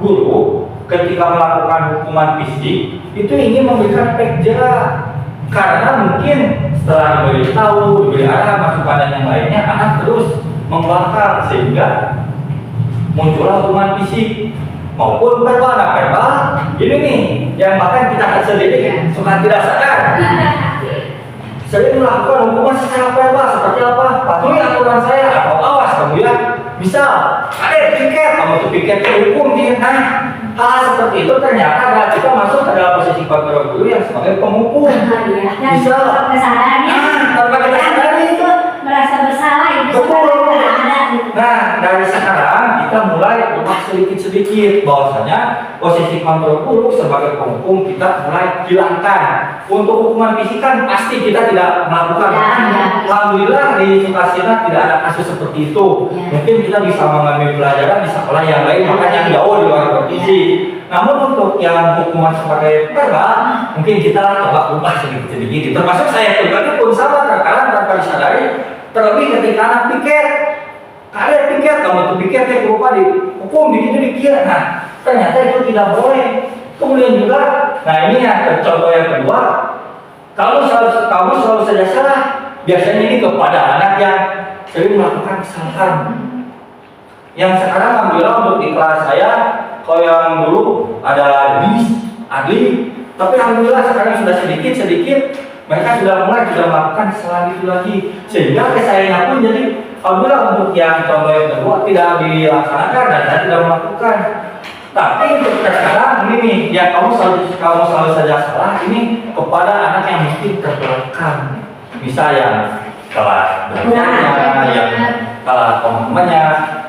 guru ketika melakukan hukuman fisik itu ingin memberikan efek jerah, karena mungkin setelah diberitahu, diberi arah, masukan dan yang lainnya, anak terus membangkang sehingga muncullah hukuman fisik maupun verbal. Nah, verbal ini nih yang bahkan kita sendiri suka tidak sadar sering melakukan hukuman secara verbal. Seperti apa? Patuhi aturan saya, atau awas kamu ya, misal ada piket, kamu tuh piket hukum dia. Nah, hal seperti itu ternyata adalah kita masuk ke dalam posisi kontrol guru yang sebagai penghukum. Bisa tanpa kita sadari itu merasa bersalah itu betul. ada. Nah, dari sekarang kita mulai ubah sedikit-sedikit bahwasanya posisi kontrol guru sebagai penghukum kita mulai hilangkan. Untuk hukuman fisik kan pasti kita tidak melakukan. Alhamdulillah di Sukasina tidak ada kasus seperti itu. Mungkin kita bisa mengambil pelajaran di sekolah yang lain, makanya jauh di luar provinsi. Namun untuk yang hukuman sebagai verbal, mungkin kita coba ubah sedikit-sedikit. Termasuk saya pribadi pun sama, terkadang tanpa disadari. Terlebih ketika anak piket, kalian piket, kamu tuh piketnya berupa dihukum, dikit. Nah, ternyata itu tidak boleh. Kemudian juga, nah ini yang contoh yang kedua, kamu selalu saja salah. Biasanya ini kepada anak yang sering melakukan kesalahan. Yang sekarang alhamdulillah untuk di kelas saya, kalau yang dulu ada adli, tapi alhamdulillah sekarang sudah sedikit mereka sudah mulai melakukan kesalahan itu lagi, sehingga saya pun jadi alhamdulillah untuk yang contoh yang kedua tidak dilaksanakan dan saya tidak melakukan. Tapi untuk sekarang ini nih, yang kamu selalu saja salah ini kepada anak yang mungkin terbelakang, misal yang kalah belajarnya, yang kalah pemahamannya.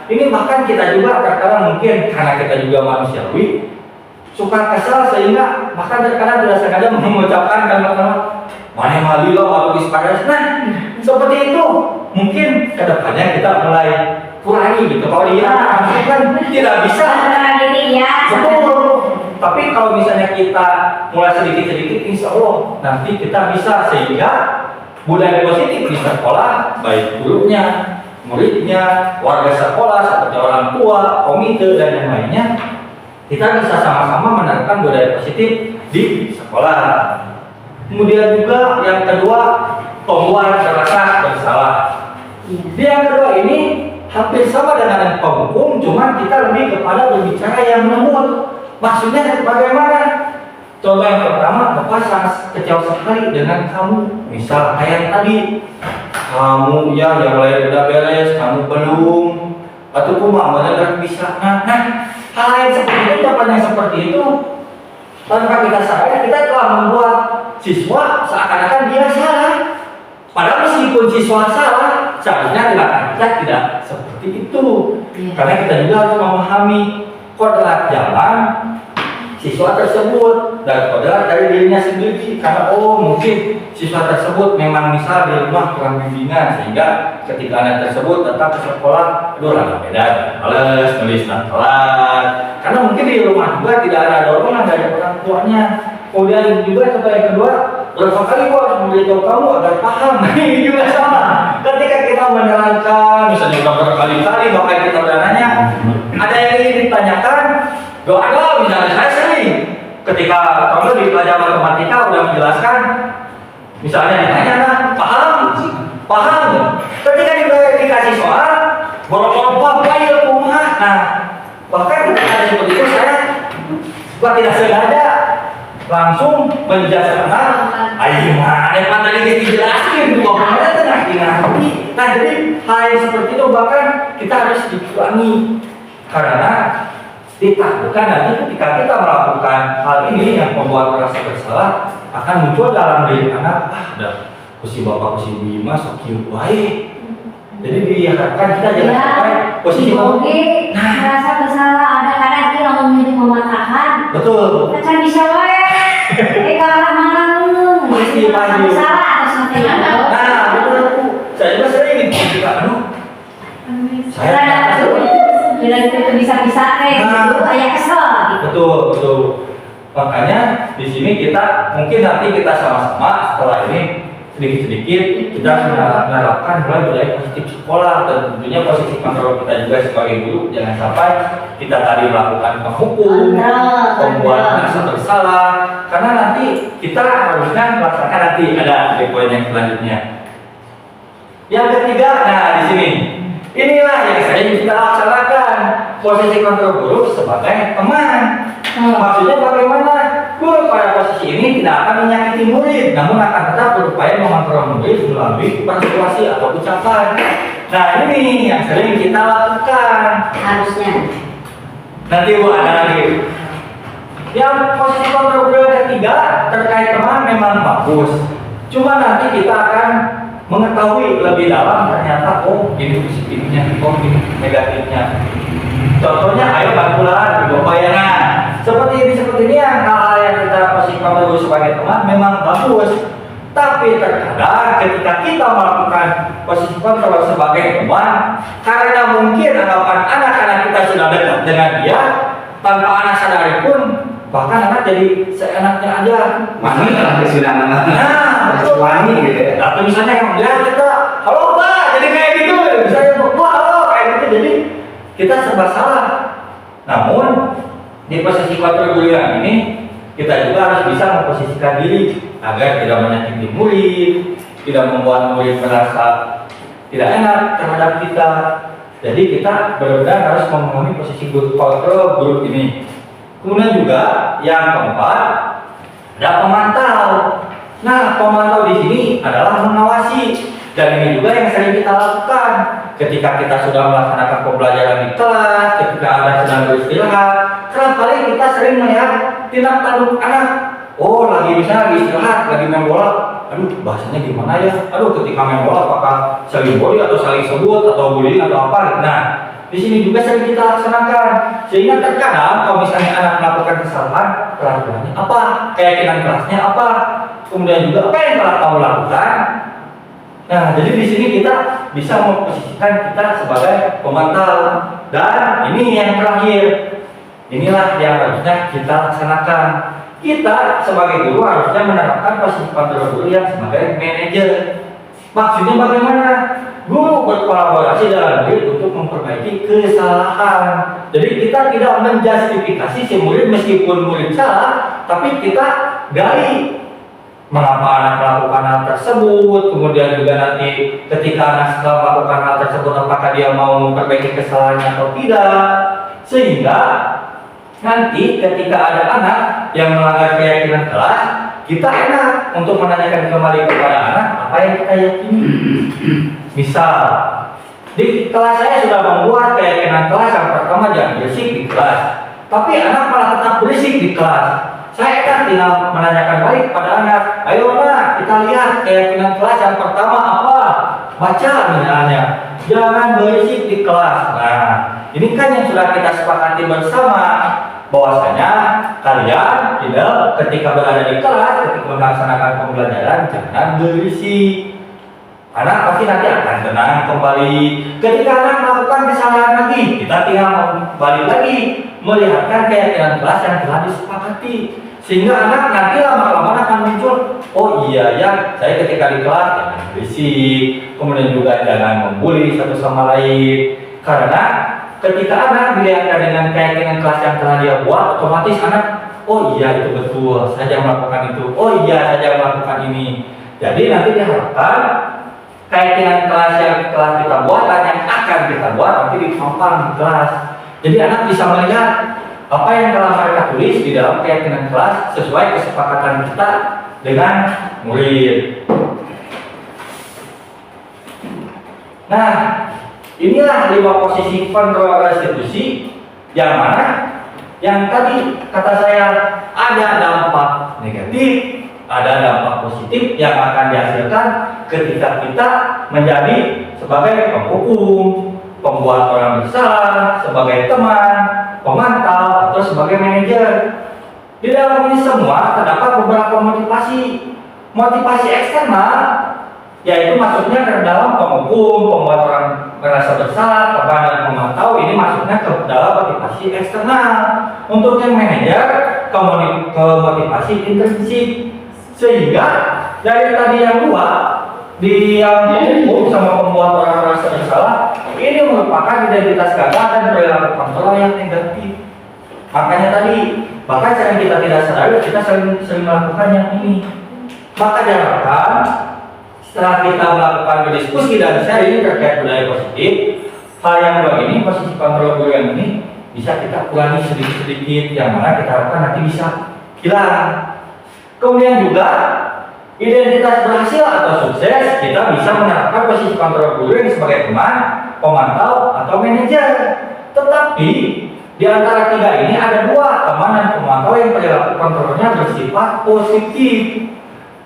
Ini bahkan kita juga terkadang mungkin karena kita juga manusiawi suka kesal sehingga bahkan terkadang tidak sengaja mengucapkan kalimat mana malilo atau disparas. Nah, seperti itu mungkin kedepannya kita mulai kurangi gitu. Kalau dia kan tidak bisa. Betul. Tapi kalau misalnya kita mulai sedikit-sedikit, insya Allah nanti kita bisa, sehingga budaya positif di sekolah, baik gurunya, muridnya, warga sekolah seperti orang tua, komite dan yang lainnya, kita bisa sama-sama menerapkan budaya positif di sekolah. Kemudian juga yang kedua, pembuat merasa bersalah. Yang kedua ini hampir sama dengan yang penghukum, cuman kita lebih kepada berbicara yang lembut. Maksudnya bagaimana? Contoh yang pertama, Bapak sangat kecewa sekali dengan kamu. Misal kayak tadi, kamu ya yang lain udah beres, kamu belum, atau kumamanya nggak bisa. Nah, hal yang seperti itu, ucapan yang seperti itu, tanpa kita sadari kita telah membuat siswa seakan-akan dia salah. Padahal meskipun siswa salah, seharusnya kita tidak seperti itu. Karena kita juga harus memahami kodrat zaman siswa tersebut dan kodrat dari dirinya sendiri. Karena mungkin siswa tersebut memang misal di rumah kurang bimbingan, sehingga ketika anak tersebut tetap ke sekolah, agak beda, males, nulis dan telat. Karena mungkin di rumah juga tidak ada dorongan dari orang tuanya. Kemudian juga contoh yang kedua, berapa kali gua harus memberitahu kamu agar paham. Ini juga sama. Ketika kita menerangkan, misalnya udah berkali-kali, bahkan kita udah nanya, ada yang ingin ditanyakan, ada misalnya saya sering. Ketika kamu di pelajaran matematika udah menjelaskan, misalnya ditanya, paham. Ketika dikasih soal, boro-boro bayar kumaha. Nah, bahkan ada seperti itu saya tidak sengaja langsung menjelaskan ayo mana yang tadi dijelasin bagaimana tenang nanti. Nah jadi hal yang seperti itu bahkan kita harus dikurangi karena ditakutkan nanti ketika kita melakukan hal ini yang membuat merasa bersalah akan muncul dalam diri anak ada posisi bapak posisi ibu mas kieu wae. Jadi diharapkan kita jangan sampai posisi oke merasa bersalah ada kadang kita memilih mematahkan betul kan bisa wae kalau malam pasti bersalah atau sampai nah betul saya juga sering juga saya bila itu bisa gitu ayah kesel gitu. betul makanya di sini kita mungkin nanti kita sama-sama setelah ini sedikit-sedikit kita menerapkan mulai budaya positif sekolah dan tentunya posisi kontrol kita juga sebagai guru jangan sampai kita tadi melakukan penghukum membuat merasa bersalah karena nanti kita harusnya melaksanakan nanti ada di poin yang selanjutnya yang ketiga nah di sini inilah yang saya kita laksanakan posisi kontrol guru sebagai teman. Maksudnya bagaimana? Guru pada posisi ini tidak akan menyakiti murid, namun akan tetap berupaya mengontrol murid melalui persuasi atau ucapan. Nah ini yang sering kita lakukan. Harusnya. Nanti Bu ada lagi. Yang posisi kontrol guru yang ketiga terkait teman memang bagus. Cuma nanti kita akan mengetahui lebih dalam ternyata ini positifnya, ini negatifnya. Contohnya ayo bantulah berbayangan. Seperti ini yang hal yang kita posisikan dulu sebagai teman memang bagus. Tapi terkadang ketika kita melakukan posisi kontrol sebagai teman, karena mungkin anggapan anak-anak kita sudah dekat dengan dia, tanpa anak sadari pun bahkan anak jadi seenaknya aja. Mami lah sudah nama. Nah, betul. Wangi gitu ya. Atau misalnya yang melihat kita, halo Pak, jadi kayak gitu. Misalnya Pak, halo kayak gitu. Jadi kita serba salah. Namun di posisi kontrol guru yang ini kita juga harus bisa memposisikan diri agar tidak menyakiti murid, tidak membuat murid merasa tidak enak terhadap kita. Jadi kita benar-benar harus memahami posisi kontrol guru ini. Kemudian juga yang keempat ada pemantau. Nah, pemantau di sini adalah mengawasi. Dan ini juga yang sering kita lakukan ketika kita sudah melaksanakan pembelajaran di kelas, ketika Anda sedang beristirahat. Karena paling kita sering melihat tindak tanduk anak. Oh, lagi istirahat, lagi main bola. Aduh, bahasanya gimana ya? Aduh, ketika main bola apakah saling bully atau saling sebut atau bullying atau apa? Nah, di sini juga sering kita laksanakan. Sehingga terkadang kalau misalnya anak melakukan kesalahan, peraturannya apa? Keyakinan kelasnya apa? Kemudian juga apa yang telah kamu lakukan? Nah, jadi di sini kita bisa memposisikan kita sebagai pemantau. Dan ini yang terakhir. Inilah yang harusnya kita laksanakan. Kita sebagai guru harusnya menerapkan posisi kontrol guru yang sebagai manajer. Maksudnya bagaimana? Guru berkolaborasi dalam murid untuk memperbaiki kesalahan. Jadi kita tidak menjustifikasi si murid meskipun murid salah, tapi kita gali mengapa anak melakukan hal tersebut, kemudian juga nanti ketika anak setelah melakukan hal tersebut apakah dia mau memperbaiki kesalahannya atau tidak, sehingga nanti ketika ada anak yang melanggar keyakinan kelas, kita enak untuk menanyakan kembali kepada anak apa yang kita yakini. Misal di kelas saya sudah membuat keyakinan kelas yang pertama jangan berisik di kelas, tapi anak malah tetap berisik di kelas. Saya kan tinggal menanyakan balik pada anak, ayo nak kita lihat keyakinan kelas yang pertama apa? Baca misalnya, jangan berisik di kelas. Nah, ini kan yang sudah kita sepakati bersama, bahwasanya kalian tidak ketika berada di kelas, ketika melaksanakan pembelajaran jangan berisik. Anak pasti nanti akan tenang kembali. Ketika anak melakukan kesalahan lagi, kita tinggal balik lagi melihatkan keyakinan kelas yang telah disepakati. Sehingga anak nanti lama-lama akan muncul, oh iya ya, saya ketika di kelas jangan berisik, kemudian juga jangan membuli satu sama lain. Karena ketika anak dilihatkan dengan keyakinan kelas yang telah dia buat, otomatis anak, oh iya itu betul, saya melakukan itu, oh iya saya melakukan ini. Jadi nanti diharapkan keyakinan kelas yang telah kita buat dan yang akan kita buat nanti dipampang di kelas. Jadi anak bisa melihat, apa yang telah mereka tulis di dalam keyakinan kelas sesuai kesepakatan kita dengan murid. Nah, inilah 5 posisi kontrol restitusi yang mana yang tadi kata saya ada dampak negatif, ada dampak positif yang akan dihasilkan ketika kita menjadi sebagai penghukum, pembuat orang bersalah, sebagai teman, pemantau, atau sebagai manajer. Di dalam ini semua terdapat beberapa motivasi. Motivasi eksternal, yaitu maksudnya ke dalam penghukum, pembuat orang merasa bersalah, teman dan pemantau, ini masuknya ke dalam motivasi eksternal. Untuk yang manajer, ke motivasi intrinsik. Sehingga dari tadi yang dua, di yang penghukum sama pembuat orang merasa bersalah, ini merupakan identitas gagal dan perilaku kontrol yang negatif. Makanya tadi, bahkan sering kita tidak sadar, kita sering melakukan yang ini. Maka diharapkan setelah kita melakukan berdiskusi dan sharing terkait budaya positif, hal yang dua ini, posisi kontrol guru yang ini, bisa kita kurangi sedikit-sedikit, yang mana kita harapkan nanti bisa hilang. Kemudian juga identitas berhasil atau sukses, kita bisa menerapkan posisi kontrol guru yang sebagai teman, pemantau, atau manajer. Tetapi di antara 3 ini ada 2, teman dan pemantau yang perilaku kontrolnya bersifat positif.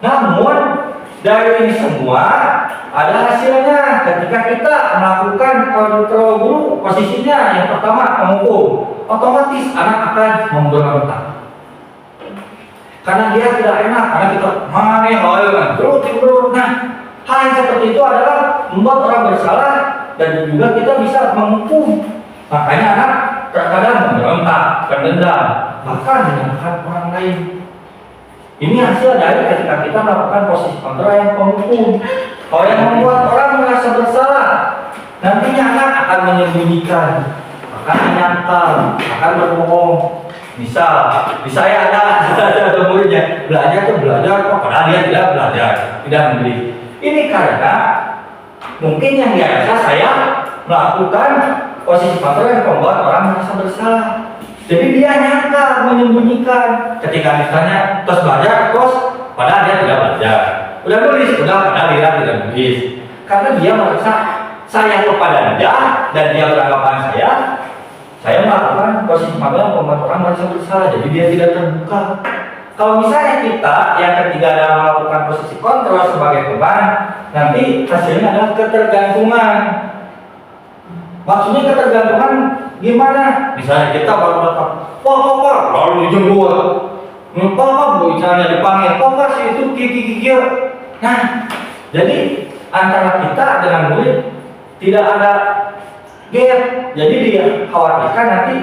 Namun dari ini semua ada hasilnya ketika kita melakukan kontrol guru. Posisinya yang pertama penghukum, otomatis anak akan memberontak. Karena dia tidak enak, karena kita nah, hal yang seperti itu adalah membuat orang bersalah dan juga kita bisa menghukum. Makanya anak terkadang memberontak, berdendam, bahkan menyalahkan orang lain. Ini hasil dari ketika kita melakukan posisi kontrol yang penghukum. Kalau yang membuat orang merasa bersalah, nantinya anak akan menyembunyikan, akan menyangkal, akan berbohong. Misal, di saya ada muridnya belajar kok, padahal dia tidak belajar, tidak membeli. Ini karena mungkin yang dia rasa saya melakukan posisi kontrol yang membuat orang merasa bersalah. Jadi dia nyangka, menyembunyikan. Ketika misalnya terus belajar, padahal dia tidak belajar. Udah nulis, padahal dia tidak nulis. Karena dia merasa saya kepada dia dan dia beranggapan saya melakukan posisi kontrol yang membuat orang merasa bersalah, jadi dia tidak terbuka. Kalau misalnya kita yang ketiga adalah melakukan posisi kontrol sebagai teman, nanti hasilnya adalah ketergantungan. Maksudnya ketergantungan gimana? Misalnya kita baru datang, lalu dijemput, misalnya dipanggil, sih itu kiki. Nah, jadi antara kita dengan murid tidak ada gap, jadi dia khawatirkan nanti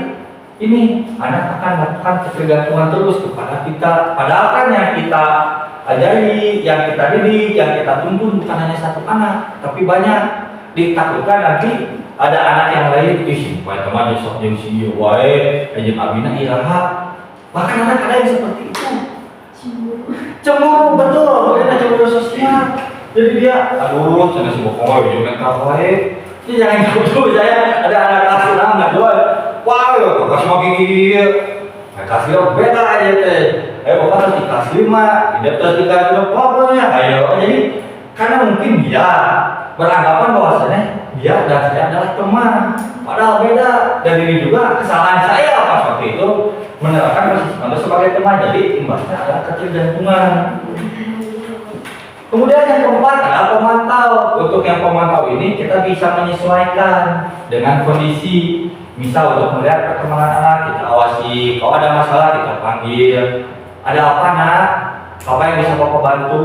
ini anak akan melakukan ketergantungan terus kepada kita. Padahal kan yang kita ajari, yang kita didik, yang kita tuntun bukan hanya satu anak, tapi banyak. Ditakutkan nanti ada anak yang lain, supaya teman besok yang si wae, ajen abina ilaha. Bahkan anak ada yang seperti itu. Cemburu, betul, ada cemburu sosial. Jadi dia, aduh, jangan si bokong wae, jangan kawae. Ini jangan dulu saya ada anak kelas 6 nggak jual. Wah, kok semakin gini. Kelas 5 beda aja teh. Pokoknya harus di kelas 5, tidak terus di kelas 5 pokoknya. Ayo, jadi karena mungkin dia beranggapan bahwasanya dia dan saya adalah teman. Padahal beda. Dan ini juga kesalahan saya pas waktu itu menerapkan posisi kontrol sebagai teman. Jadi imbasnya adalah ketergantungan. Kemudian yang keempat adalah pemantau. Untuk yang pemantau ini kita bisa menyesuaikan dengan kondisi. Misal untuk melihat perkembangan anak, kita awasi. Kalau ada masalah kita panggil. Ada apa nak? Apa yang bisa Bapak bantu?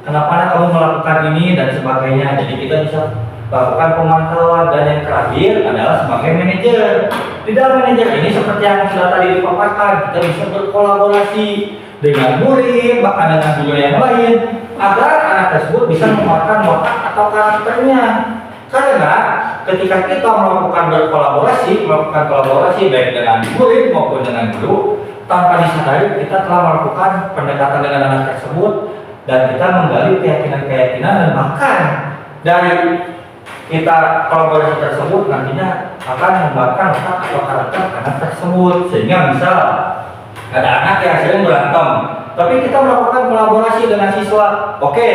Kenapa nak kamu melakukan ini dan sebagainya. Jadi kita bisa lakukan pemantauan. Dan yang terakhir adalah sebagai manajer. Di dalam manajer ini seperti yang sudah tadi dipaparkan, kita bisa berkolaborasi dengan murid, bahkan dengan guru yang lain, agar anak tersebut bisa menguatkan watak atau karakternya. Karena ketika kita melakukan kolaborasi baik dengan murid maupun dengan guru, tanpa disadari kita telah melakukan pendekatan dengan anak tersebut dan kita menggali keyakinan dan bahkan dari kita kolaborasi tersebut nantinya akan membuatkan otak atau karakter anak tersebut. Sehingga misal ada anak yang sering berantem, tapi kita melakukan kolaborasi dengan siswa. Oke,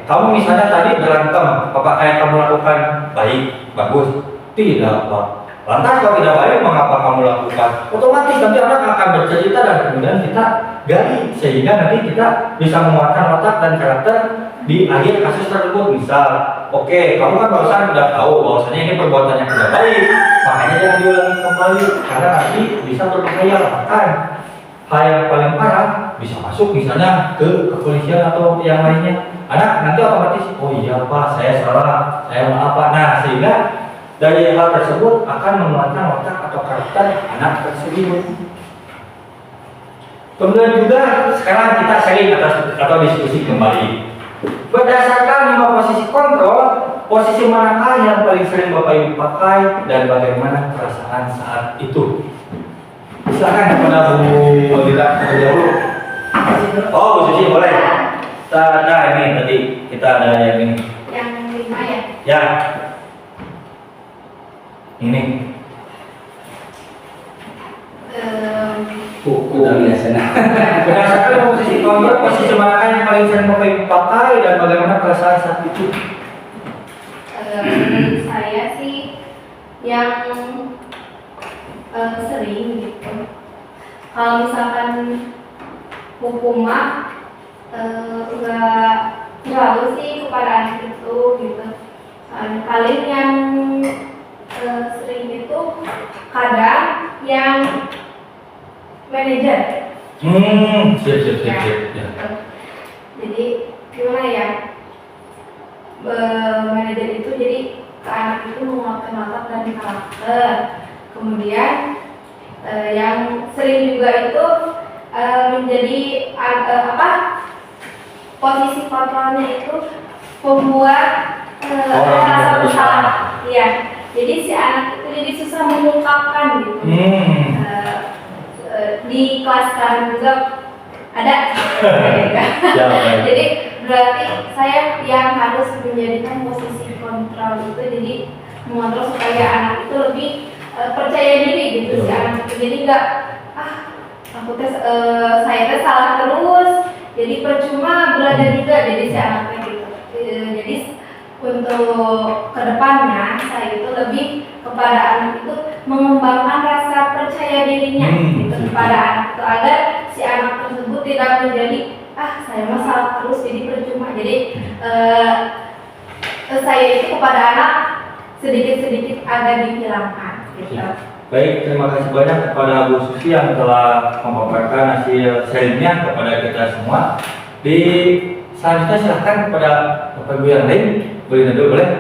kamu misalnya tadi berantem, apakah yang kamu lakukan baik, bagus? Tidak, Pak. Lantas kalau tidak baik, mengapa kamu lakukan? Otomatis nanti anak akan bercerita dan kemudian kita gali, sehingga nanti kita bisa menguatkan otak dan karakter di akhir kasus tersebut. Misal, oke, kamu kan barusan sudah tahu bahwasanya ini perbuatan yang tidak baik, makanya jangan diulangi kembali karena nanti bisa berbahaya. Bahkan hal yang paling parah bisa masuk misalnya ke kepolisian atau yang lainnya. Anak nanti otomatis, oh iya Pak, saya salah, saya maaf Pak. Nah, sehingga dari hal tersebut akan menguatkan otak atau karakter anak tersebut. Kemudian juga sekarang kita sharing atau diskusi kembali. Berdasarkan 5 posisi kontrol, posisi manakah yang paling sering Bapak Ibu pakai dan bagaimana perasaan saat itu? Silakan kepada Bu Lila terlebih dahulu. Oh, Bu Susi boleh. Nah, ini tadi kita ada yang ini. Yang 5 ya. Ya. Ini. Udah biasa. Berdasarkan posisi kontrol, posisi manakah yang paling sering Bapak Ibu pakai dan bagaimana perasaan saat itu? Menurut saya sih yang sering gitu. Kalau misalkan hukum mah enggak terlalu sih kepada anak itu gitu. Paling yang sering itu kadang yang manajer. Siap. Ya. Jadi gimana ya? Manajer itu jadi ke anak itu menguatkan otak dan karakter. Kemudian yang sering juga itu menjadi posisi kontrolnya itu membuat rasa bersalah. Iya. Jadi si anak itu jadi susah mengungkapkan gitu. Di kelas sekarang juga ada. Jadi berarti saya yang harus menjadikan posisi kontrol itu, jadi mengontrol supaya anak itu lebih percaya diri gitu. Si anak itu jadi nggak saya tes salah terus, jadi percuma belajar juga, jadi si anaknya gitu. Jadi untuk kedepannya saya itu lebih kepada anak itu mengembangkan rasa percaya dirinya gitu kepada anak itu, agar si anak tersebut tidak menjadi saya mah salah terus jadi percuma. Jadi saya itu kepada anak sedikit-sedikit agak dihilangkan gitu. Baik, terima kasih banyak kepada Bu Susi yang telah memaparkan hasil sharingnya kepada kita semua. Di selanjutnya silahkan kepada Bapak Ibu yang lain. Boleh dulu, boleh?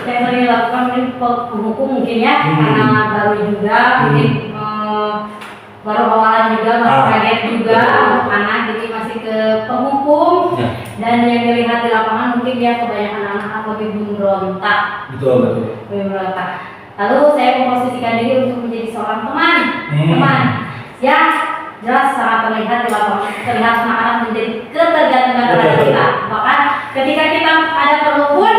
Yang sering dilakukan mungkin penghukum mungkin ya, karena baru juga mungkin baru awalan juga masih kaget juga anak, jadi masih ke penghukum. Dan yang dilihat di lapangan mungkin dia kebanyakan anak lebih berontak. Betul. Lebih berontak. Lalu saya memposisikan diri untuk menjadi seorang teman yang jelas sangat terlihat di lapangan, terlihat anak menjadi ketergantungan terhadap kita. Bahkan ketika kita ada perlu pun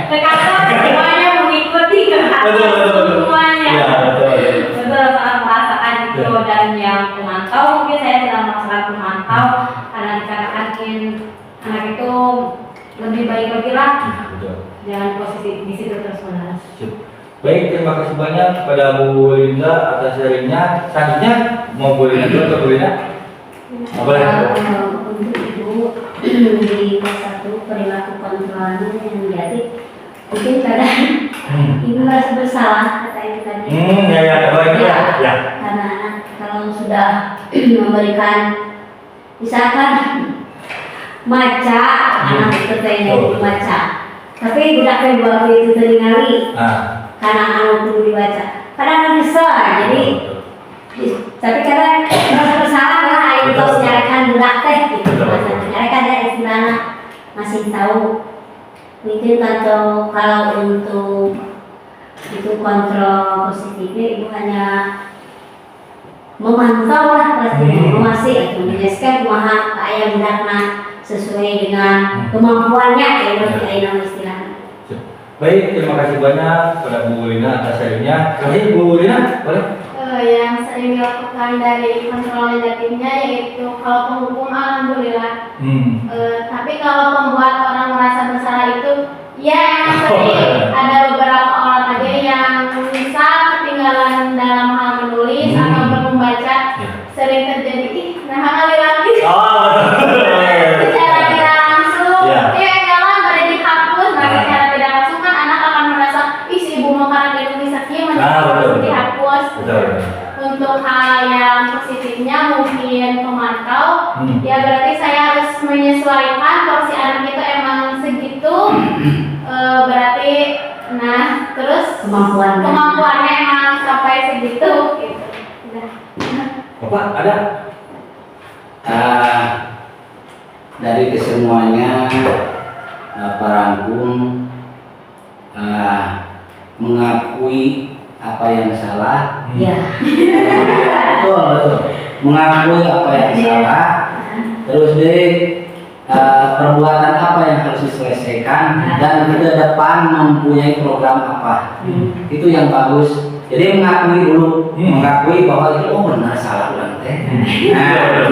ke kantor semuanya mengikuti semuanya. Betul, sangat merasakan itu. Dan yang pemantau mungkin saya sedang melaksanakan pemantau karena dikatakan anak itu lebih baik lagi lah. Jangan posisi di situ terus menerus. Baik, terima kasih banyak kepada Bu Linda atas sharingnya. Selanjutnya mau Bu Linda dulu atau Bu Linda? Boleh. Untuk Ibu di kelas 1 perilaku kontrolnya yang biasa mungkin kadang Ibu merasa bersalah kata Ibu tadi. Ya. Karena kalau sudah memberikan misalkan maca, anak itu tanya baca, tapi budaknya dua itu teringali. Karena anak perlu dibaca, kadang bisa jadi, tapi kadang merasa bersalah lah itu menyalakan budak teh gitu, menyalakan dia istilahnya masih tahu. Mungkin kalau untuk itu kontrol positifnya Ibu hanya memantau lah pastinya, mengawasi atau menjelaskan kumaha ayah budakna sesuai dengan kemampuannya, kayak nama istilahnya. Baik, terima kasih banyak kepada Bu Lina atas sharingnya. Terima Bu Lina, boleh? Yang sering dilakukan dari kontrol negatifnya yaitu kalau penghukum alhamdulillah. Tapi kalau membuat orang merasa bersalah itu ya emang sering ada beberapa orang aja yang misal ketinggalan dalam hal menulis atau membaca sering terjadi nah kali lagi secara tidak langsung jalan pada dihapus nah secara tidak langsung kan anak akan merasa ih si ibu mau karena dia tulis sekian harus dihapus. Untuk hal yang positifnya mungkin pemantau ya berarti saya harus menyesuaikan kalau si anak itu emang segitu berarti nah terus kemampuannya emang sampai segitu gitu. Bapak ada? Dari kesemuanya Bapak rangkum mengakui apa yang salah, betul, mengakui apa yang salah, terus deh perbuatan apa yang harus diselesaikan dan ke depan mempunyai program apa, itu yang bagus. Jadi mengakui dulu, mengakui bahwa itu benar salah ulang teh.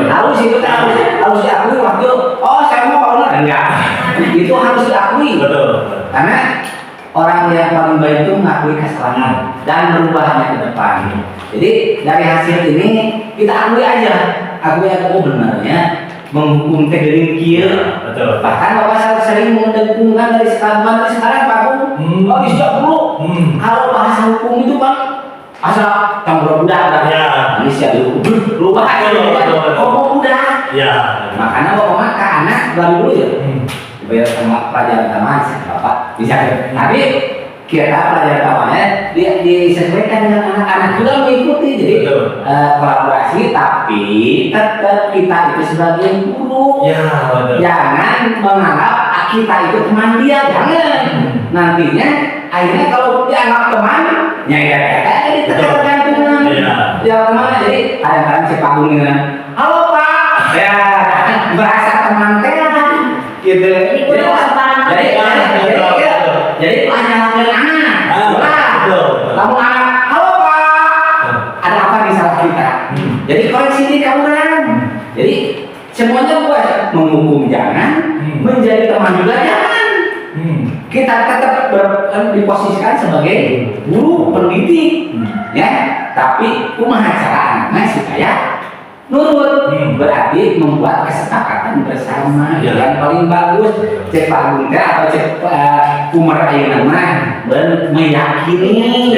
Harus itu harus diakui waktu saya mau benar enggak, itu harus diakui. Betul. Karena orang yang paling baik itu mengakui kesalahan dan merubahnya ke depan. Jadi dari hasil ini kita akui aja benarnya menghukum teh dari kieu. Betul. Bahkan Bapak sering mendengkungkan dari sekarang Pak sejak dulu. Kalau bahasa hukum itu Pak bahasa campur budak kan. Ya. Manusia dulu berubah aja. Ngomong budak. Ya. Makanya Bapak ke anak dari dulu ya. Dibayar sama pelajaran taman Bapak bisa. Tapi kira pelajaran tamannya disesuaikan dengan anak-anak juga mengikuti. Jadi kolaborasi tapi tetap kita itu sebagai guru. Ya, betul. Jangan menganggap kita itu teman dia, jangan. Nantinya akhirnya kalau dianggap teman, jadi tergantungan. Ya teman, jadi kadang-kadang si Pak Bung halo Pak, ya berasa teman teh, gitu. Jadi panjangkan anak, kamu anak, halo Pak, ada apa di salah kita? Jadi koreksi diri kamu kan. Jadi semuanya buat menghukum jangan, menjadi teman juga jangan. Kita tetap diposisikan sebagai guru pendidik, ya. Tapi kumaha cara anaknya supaya nurut, berarti membuat kesepakatan bersama yang paling bagus. Cek Pak Agung atau cek Umar ayeuna mah meyakini,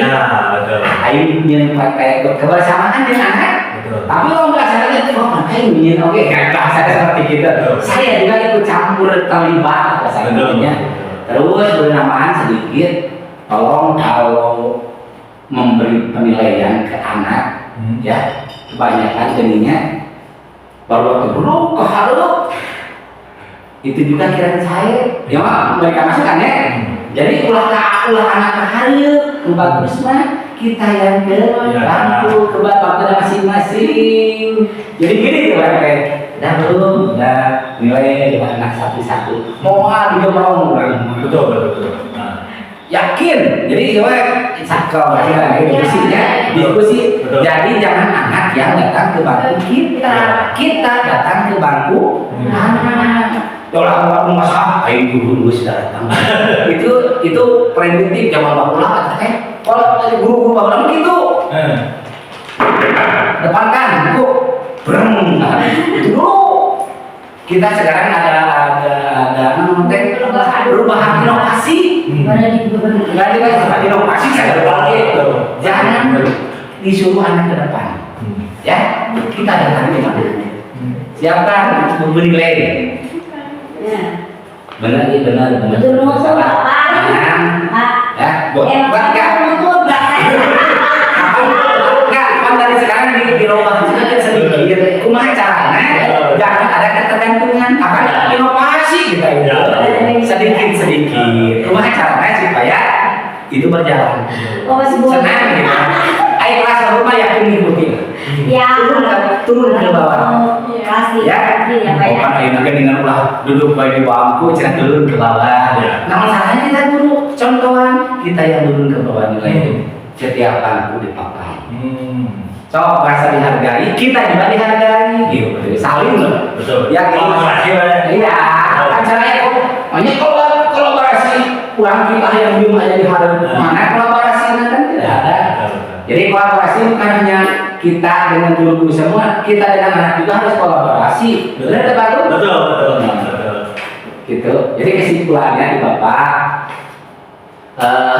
aing yang pakai kebersamaan dengan anak. Tapi kalau nggak sadar aing oke kayak bahasa seperti gitu. Saya juga ikut campur terlibat bahasa Indonesia. Terus bernamaan sedikit, tolong kalau memberi penilaian ke anak, ya kebanyakan jadinya baru dulu ke halu itu juga kira saya, ya mereka masukkan ya. Jadi ulah anak ke halu, bagus mah kita yang ke bantu ke bapak masing-masing. Jadi gini kayak dulu udah nilai anak satu-satu mau juga mau betul. Yakin jadi kalau diskusi jadi jangan anak yang datang ke bangku kita datang ke bangku anak. Kalau masalah ayo dulu sudah datang itu preventif zaman bakulah kalau guru-guru bakulah gitu depankan itu itu dulu kita sekarang ada perubahan inovasi inovasi saya jangan disuruh anak ke depan ya kita datang ke mana siapa memberi nilai benar ya buat dari sekarang di lomba sedikit kumaha caranya jangan ada ketergantungan akan inovasi kita itu sedikit kumaha caranya supaya itu berjalan senang gitu ayo kelas rumah yakin ngikutin turun ke bawah ya bukan ayo dengan ulah duduk baik di bangku cerah turun ke bawah nah masalahnya kita guru contoh kawan, kita yang turun ke bawah nilai. Setiap bangku dipakai. So, merasa dihargai, kita juga dihargai. Gitu. Saling loh. Betul. Ya, gitu. Kolaborasi, Pak. Iya, kan caranya kok. Makanya kolaborasi uang kita yang belum aja dihargai. Mana kolaborasinya kan tidak ada. Jadi kolaborasi bukan hanya kita dengan guru semua, kita dengan anak juga harus kolaborasi. Benar Pak? Betul. Gitu. Jadi kesimpulannya di Bapak,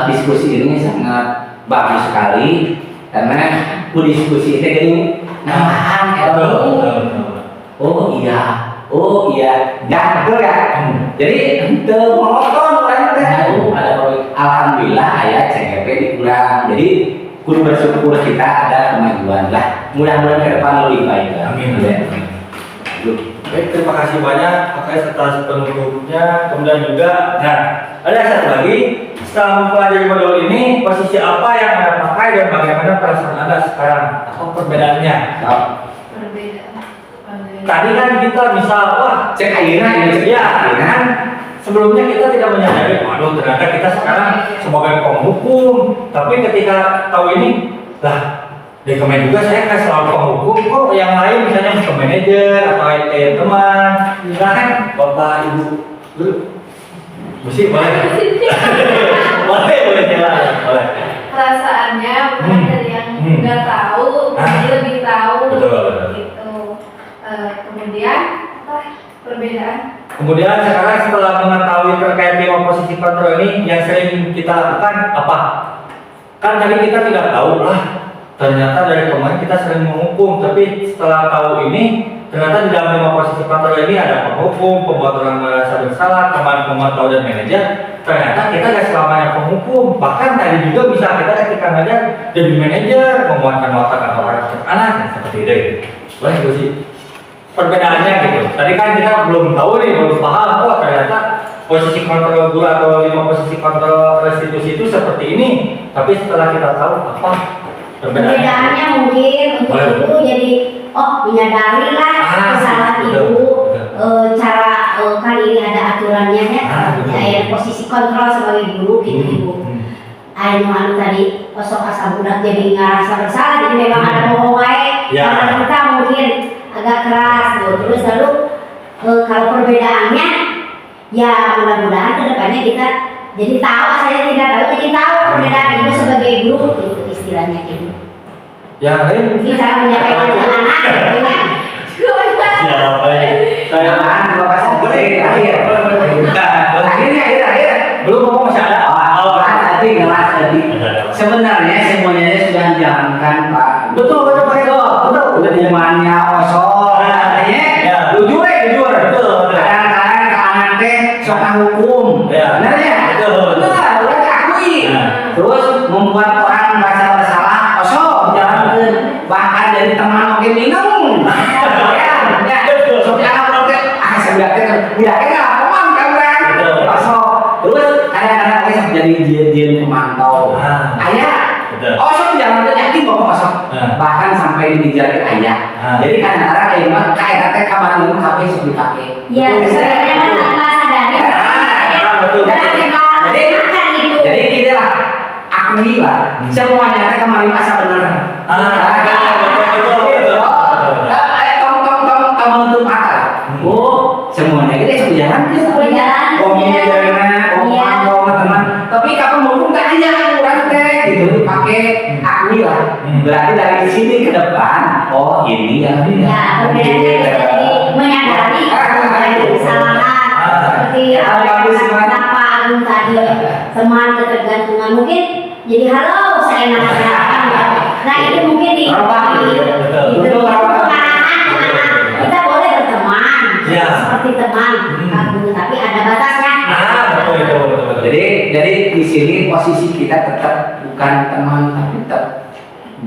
diskusi ini sangat bagus sekali karena diskusi itu gini, oh iya, jangan ya. Jadi monoton kan? Alhamdulillah ya CGP dikurang. Jadi kudu bersyukur kita ada kemajuan lah. Mudah-mudahan ke depan lebih baik. Amin. Baik, terima kasih banyak Pak Kais atas penutupnya. Kemudian juga, nah ada satu lagi, setelah mempelajari modul ini, posisi apa yang Anda pakai dan bagaimana perasaan Anda sekarang? Apa perbedaannya? Tadi kan kita misal, wah Cek akhirnya ini ya kan sebelumnya kita tidak menyadari, waduh ternyata kita sekarang sebagai penghukum, tapi ketika tahu ini, lah di Kemen juga saya kan selalu penghukum, kok yang lain misalnya ke manajer atau teman, misalkan bapak ibu dulu, mesti boleh, boleh jelas, boleh. Perasaannya bukan dari yang nggak tahu jadi lebih tahu. Betul. Gitu. Kemudian apa perbedaan? Kemudian sekarang setelah mengetahui terkait 5 posisi kontrol ini yang sering kita lakukan apa? Kan tadi kita tidak tahu lah. Ternyata dari kemarin kita sering menghukum, tapi setelah tahu ini ternyata di dalam 5 posisi kontrol ini ada penghukum, pembuat orang merasa bersalah, teman pemantau dan manajer. Ternyata kita gak selamanya penghukum, bahkan tadi juga bisa kita ketika ngajar jadi manajer, menguatkan watak atau karakter anak seperti itu. Boleh itu sih perbedaannya gitu. Tadi kan kita belum tahu nih, belum paham, oh ternyata posisi kontrol guru atau 5 posisi kontrol restitusi itu seperti ini. Tapi setelah kita tahu apa Perbedaannya mungkin untuk ibu jadi menyadari lah kesalahan ibu, cara kali ini ada aturannya ya, posisi kontrol sebagai guru gitu ibu. Anu tadi kosong asa budak jadi ngerasa bersalah, jadi memang ada bohong baik karena kita mungkin agak keras tuh. Terus lalu kalau perbedaannya ya mudah-mudahan kedepannya kita jadi tahu, saya tidak tahu jadi tahu perbedaan ibu sebagai guru gitu istilahnya gitu. Yang lain Kita menyampaikan ke anak gitu kan. siapa ya? Saya terima kasih akhir. Belum ngomong masih ada. Tadi. Sebenarnya semuanya sudah dijalankan Pak. Betul. Hukumannya osol. Ya. Jujur. Betul. Kadang-kadang keaman teh sok hukum. Ya. Benar ya? Betul. Benar, udah diakui. Terus membuat orang merasa bersalah, osol jalankan. Bahkan dari teman oke minum. Ya. Sok jangan protes. Sebenarnya teman kan. Osol. Terus kadang-kadang kita jadi jien pemantau. Ayah. Osok jangan yakin bahwa osok. Bahkan sampai dijari ayah. Jadi kadang-kadang ayah mah kayak teh kamar minum HP sok dipakai. Iya, sebenarnya kan tanpa sadari. Betul. Jadi kita lah akui lah semuanya teh kamar minum asa bener. Kamu untuk akal. Oh, semuanya kita sudah jalan teman. Tapi kamu mau nggak aja kurang teh gitu pakai akui lah. Berarti dari sini ke depan, oh ini yang Ya, perbedaannya jadi menyadari kesalahan seperti kenapa Agung tadi teman ketergantungan mungkin jadi halo seenaknya. Nah itu mungkin di kita boleh berteman seperti teman Agung, tapi ada batasnya. Betul. Jadi di sini posisi kita tetap bukan teman tapi tetap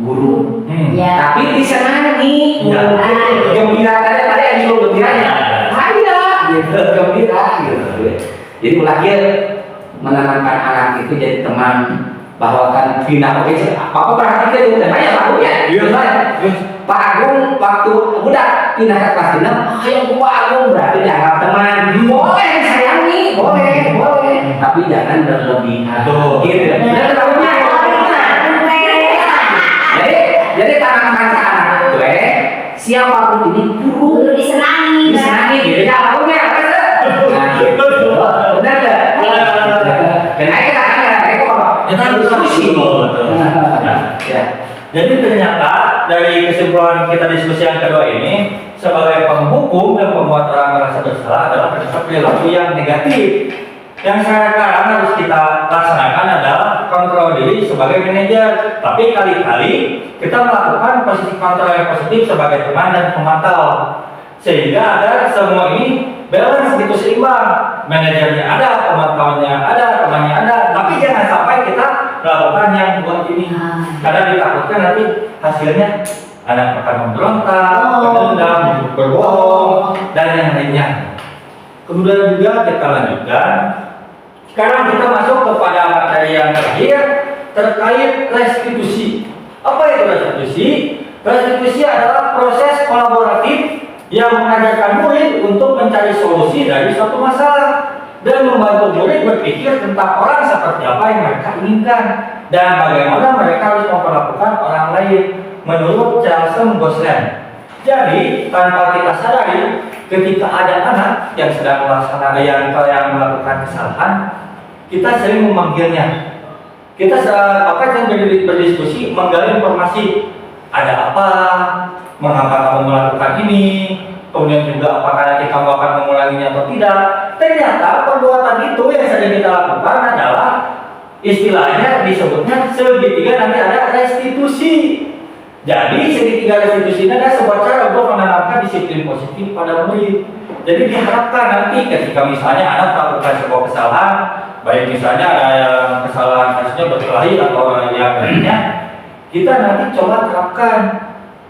guru. Ya. Tapi disenangi. Ya. Gembira tadi yang disuruh gembira ya. Ayo gitu gembira gitu. Jadi lagi menanamkan anak itu jadi teman, bahwa kan pindah ke apa perhatikan itu banyak Pak Agung ya. Pak Agung waktu udah pindah ke kelas 6, ayo Pak Agung berarti dianggap teman. Boleh disayangi. boleh. Tapi jangan berlebihan. Betul. Gitu. Dan tahunya. Jadi anak-anak gue, siapapun ini Kudu disenangi. disenangi gitu. Ya tahunya. Nah, gitu. Benar nggak? Dan akhirnya Kita harus diskusi. Ya. Jadi ternyata dari kesimpulan kita diskusi yang kedua ini, sebagai penghukum dan pembuat orang merasa bersalah adalah perilaku yang negatif. Yang sekarang harus kita laksanakan adalah kontrol diri sebagai manajer. Tapi kali-kali kita melakukan posisi kontrol yang positif sebagai teman dan pemantau. Sehingga ada semua ini balance gitu, seimbang. Manajernya ada, pemantauannya ada, temannya ada. Tapi jangan sampai kita melakukan yang buat ini. Karena ditakutkan nanti hasilnya anak akan memberontak, berdendam, berbohong, dan yang lainnya. Kemudian juga kita lanjutkan. Sekarang kita masuk kepada materi yang terakhir terkait restitusi. Apa itu restitusi? Restitusi adalah proses kolaboratif yang mengajarkan murid untuk mencari solusi dari suatu masalah dan membantu murid berpikir tentang orang seperti apa yang mereka inginkan dan bagaimana mereka harus memperlakukan orang lain menurut Charles Gosling. Jadi tanpa kita sadari, ketika ada anak yang sedang melaksanakan yang melakukan kesalahan, kita sering memanggilnya. Kita sering berdiskusi, menggali informasi. Ada apa? Mengapa kamu melakukan ini? Kemudian juga apakah nanti kamu akan mengulanginya atau tidak? Ternyata perbuatan itu yang sering kita lakukan adalah istilahnya disebutnya segitiga, nanti ada restitusi. Jadi segitiga restitusi ini adalah sebuah cara untuk menanamkan disiplin positif pada murid. Jadi diharapkan nanti ketika misalnya anak melakukan sebuah kesalahan, baik misalnya ada yang kesalahan kasusnya berkelahi atau yang lainnya, kita nanti coba terapkan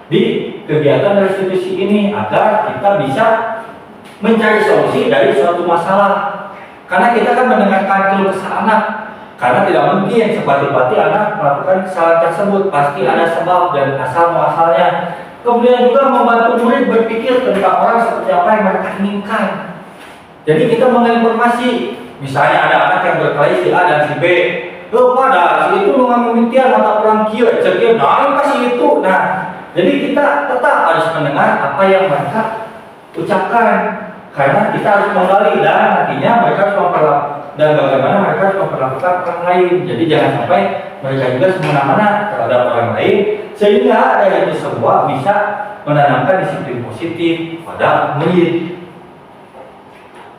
di kegiatan restitusi ini agar kita bisa mencari solusi dari suatu masalah. Karena kita kan mendengarkan keluh kesah anak. Karena tidak mungkin sepati-pati anak melakukan kesalahan tersebut, pasti ada sebab dan asal muasalnya. Kemudian juga membantu murid berpikir tentang orang seperti apa yang mereka inginkan. Jadi kita menginformasi, misalnya ada anak yang berkelahi si A dan si B. Pada si itu mengambil mata orang kira, cekin, nah kasih itu. Nah, jadi kita tetap harus mendengar apa yang mereka ucapkan, karena kita harus menggali dan nantinya mereka harus memperlakukan dan bagaimana mereka harus memperlakukan orang lain. Jadi jangan sampai mereka juga semena-mena terhadap orang lain, sehingga dari itu semua bisa menanamkan disiplin positif pada murid.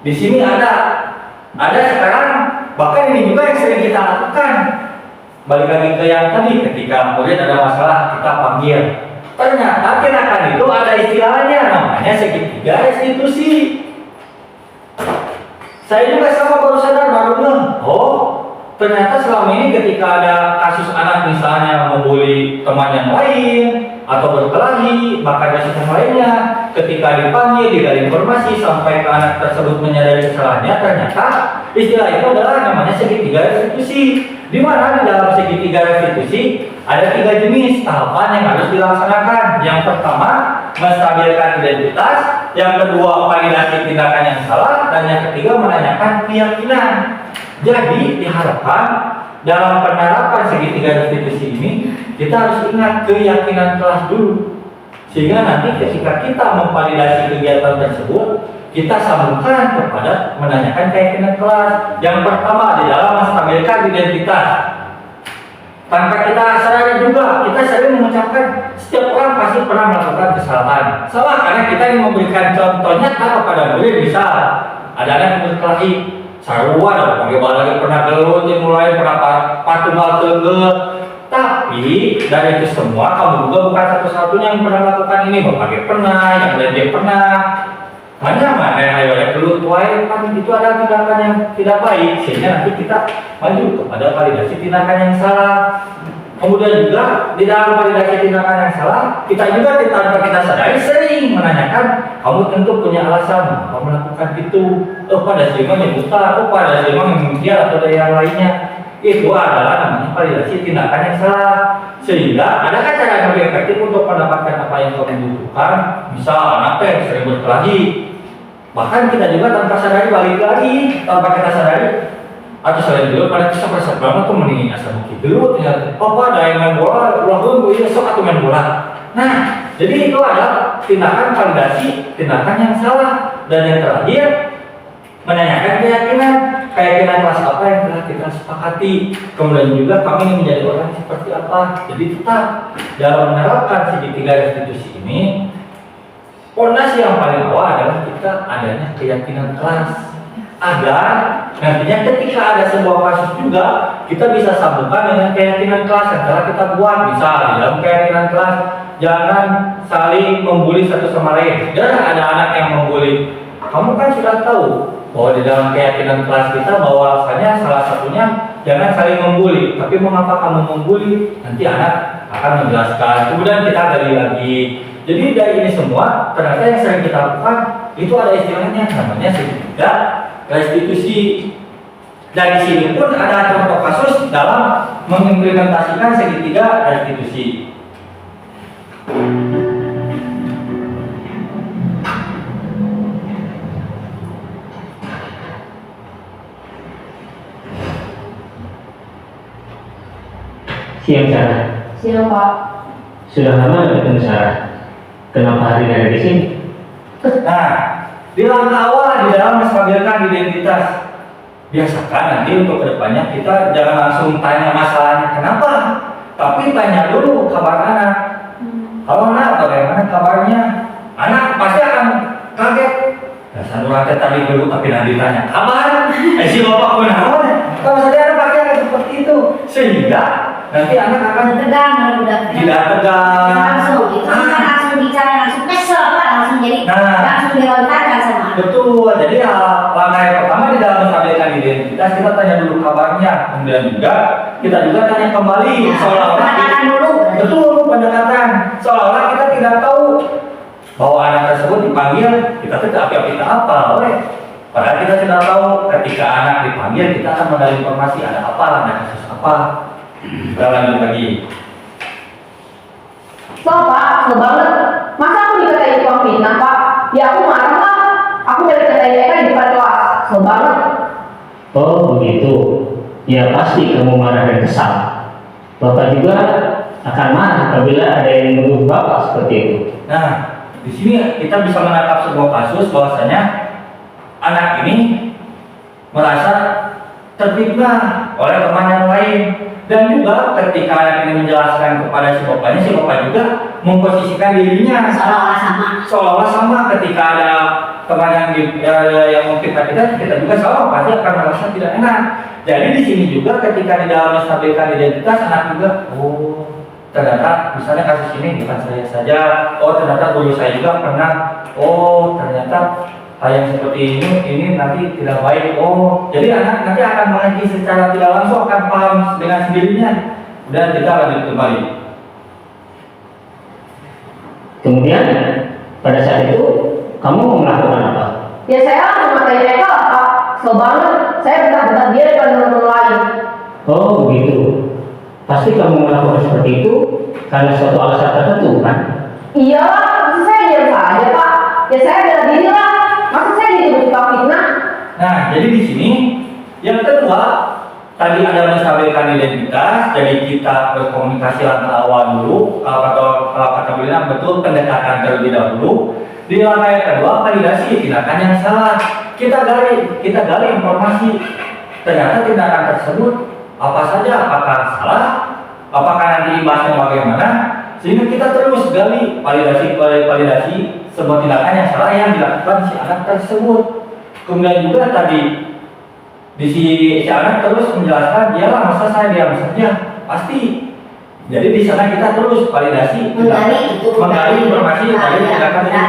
Di sini ada sekarang, bahkan ini juga yang sering kita lakukan. Balik lagi ke yang tadi, ketika murid ada masalah kita panggil. Ternyata tindakan itu ada istilahnya, namanya segitiga restitusi. Saya juga sama baru sadar, baru ngeh. Oh, ternyata selama ini ketika ada kasus anak misalnya membuli teman yang lain atau berkelahi, bahkan kasus yang lainnya, ketika dipanggil, digali informasi sampai ke anak tersebut menyadari kesalahannya, ternyata istilah itu adalah namanya segitiga restitusi. Di mana di dalam segitiga restitusi ada 3 jenis tahapan yang harus dilaksanakan. Yang pertama, menstabilkan identitas. Yang kedua, validasi tindakan yang salah. Dan yang ketiga, menanyakan keyakinan. Jadi diharapkan dalam penerapan segitiga restitusi ini kita harus ingat keyakinan kelas dulu, sehingga nanti ketika kita memvalidasi kegiatan tersebut kita sambungkan kepada menanyakan keyakinan kelas. Yang pertama di dalam menstabilkan identitas. Tanpa kita sadari juga, kita sering mengucapkan setiap orang pasti pernah melakukan kesalahan. Salah karena kita ingin memberikan contoh nyata kepada murid. Misal ada anak yang berkelahi, sarua, bagaimana pernah gelut, mulai pernah patung tengge. Tapi dari itu semua kamu juga bukan satu-satunya yang pernah melakukan ini. Berbagai pernah, yang lain dia pernah. Mana yang gelut tuai, kan itu ada tindakan yang tidak baik, sehingga nanti kita maju kepada validasi tindakan yang salah. Kemudian juga di dalam validasi tindakan yang salah, kita juga tanpa kita sadari sering menanyakan, kamu tentu punya alasan kamu melakukan itu. Pada sehingga yang buta, pada sehingga yang dia atau yang lainnya. Itu adalah namanya validasi tindakan yang salah. Sehingga adakah cara yang lebih efektif untuk mendapatkan apa yang kamu butuhkan? Misal anak yang sering berkelahi, Bahkan kita juga tanpa sadari balik lagi, tanpa kita sadari. Atau selain dulu, pada kita merasa banget tuh mendingin asal mungkin dulu. Ternyata, ada yang main bola, ulah dulu, iya sok atau main bola. Nah, jadi itu adalah tindakan validasi, tindakan yang salah. Dan yang terakhir, menanyakan keyakinan kelas apa yang telah kita sepakati. Kemudian juga kami ingin menjadi orang seperti apa. Jadi tetap dalam menerapkan segitiga restitusi ini, fondasi yang paling awal adalah kita adanya keyakinan kelas. Agar nantinya ketika ada sebuah kasus juga, kita bisa sambungkan dengan keyakinan kelas yang telah kita buat. Misal di dalam keyakinan kelas, jangan saling membuli satu sama lain. Dan ada anak yang membuli, kamu kan sudah tahu bahwa di dalam keyakinan kelas kita bahwasanya salah satunya jangan saling membuli. Tapi mengapa kamu membuli? Nanti anak akan menjelaskan. Kemudian kita gali lagi. Jadi dari ini semua ternyata yang sering kita lakukan itu ada istilahnya namanya segitiga restitusi. Dan di sini pun ada contoh kasus dalam mengimplementasikan segitiga restitusi. Siang Sarah. Siang Pak. Sudah lama nggak ketemu Sarah? Kenapa hari ini ada di sini? Nah, di langkah awal di dalam menstabilkan identitas, biasakan nanti untuk kedepannya kita jangan langsung tanya masalahnya kenapa, tapi tanya dulu kabar anak. Kalau anak bagaimana kabarnya? Anak pasti akan kaget. Dasar orang tadi dulu tapi nanti tanya kabar. Si bapak pun naon. Kalau saja anak pasti akan seperti itu, sehingga nanti anak akan tegang udah tidak tegang. langsung itu kan langsung bicara langsung kesel Pak, langsung jadi Nah. langsung dilontarkan sama anak. Betul, jadi langkah yang pertama di dalam menstabilkan identitas kita tanya dulu kabarnya, kemudian juga kita juga tanya kembali seolah-olah pendekatan dulu. betul pendekatan seolah-olah kita tidak tahu bahwa anak tersebut dipanggil kita tidak apa-apa apa, oleh padahal kita tidak tahu ketika anak dipanggil kita akan menggali informasi ada apa, ada kasus apa. Kita lanjut lagi. So Pak, so banget. Masa aku dikatain tukang fitnah Pak? Ya aku marah lah. Aku dari katain mereka di depan kelas. So banget. Oh begitu. Ya pasti kamu marah dan kesal. Bapak juga akan marah apabila ada yang menuduh Bapak seperti itu. Nah, di sini kita bisa menangkap sebuah kasus bahwasanya anak ini merasa terfitnah oleh teman yang lain. Dan juga ketika anak ini menjelaskan kepada si bapak juga memposisikan dirinya seolah-olah sama ketika ada teman yang memfitnah kita juga sama pasti akan merasa tidak enak. Jadi di sini juga ketika di dalam menstabilkan identitas anak juga, oh ternyata misalnya kasus ini bukan saya saja, oh ternyata guru saya juga pernah, oh ternyata hal yang seperti ini nanti tidak baik. Oh, jadi anak nanti akan mengaji secara tidak langsung akan paham dengan sendirinya. Dan kita lanjut kembali. Kemudian pada saat itu kamu melakukan apa? Ya saya langsung ngatain mereka lah Pak. So banget. Saya bentar-bentar dia depan teman-teman lain. Oh begitu. Pasti kamu melakukan seperti itu karena suatu alasan tertentu kan? Iya lah. Maksud saya diam saja Pak. Ya saya bela diri lah. Maksud saya dituduh tukang fitnah. Nah, jadi di sini yang kedua tadi ada menstabilkan identitas. Jadi kita berkomunikasi langkah awal dulu. Kalau kata beliau betul pendekatan terlebih dahulu. Di langkah yang kedua validasi tindakan yang salah. Kita gali informasi. Ternyata tindakan tersebut apa saja, apakah salah, apakah nanti imbasnya bagaimana, sehingga kita terus gali validasi sebuah tindakan yang salah yang dilakukan si anak tersebut. Kemudian juga tadi di si anak terus menjelaskan, iyalah masa saya diam saja, pasti. Jadi di sana kita terus validasi, menggali informasi dari tindakan ini.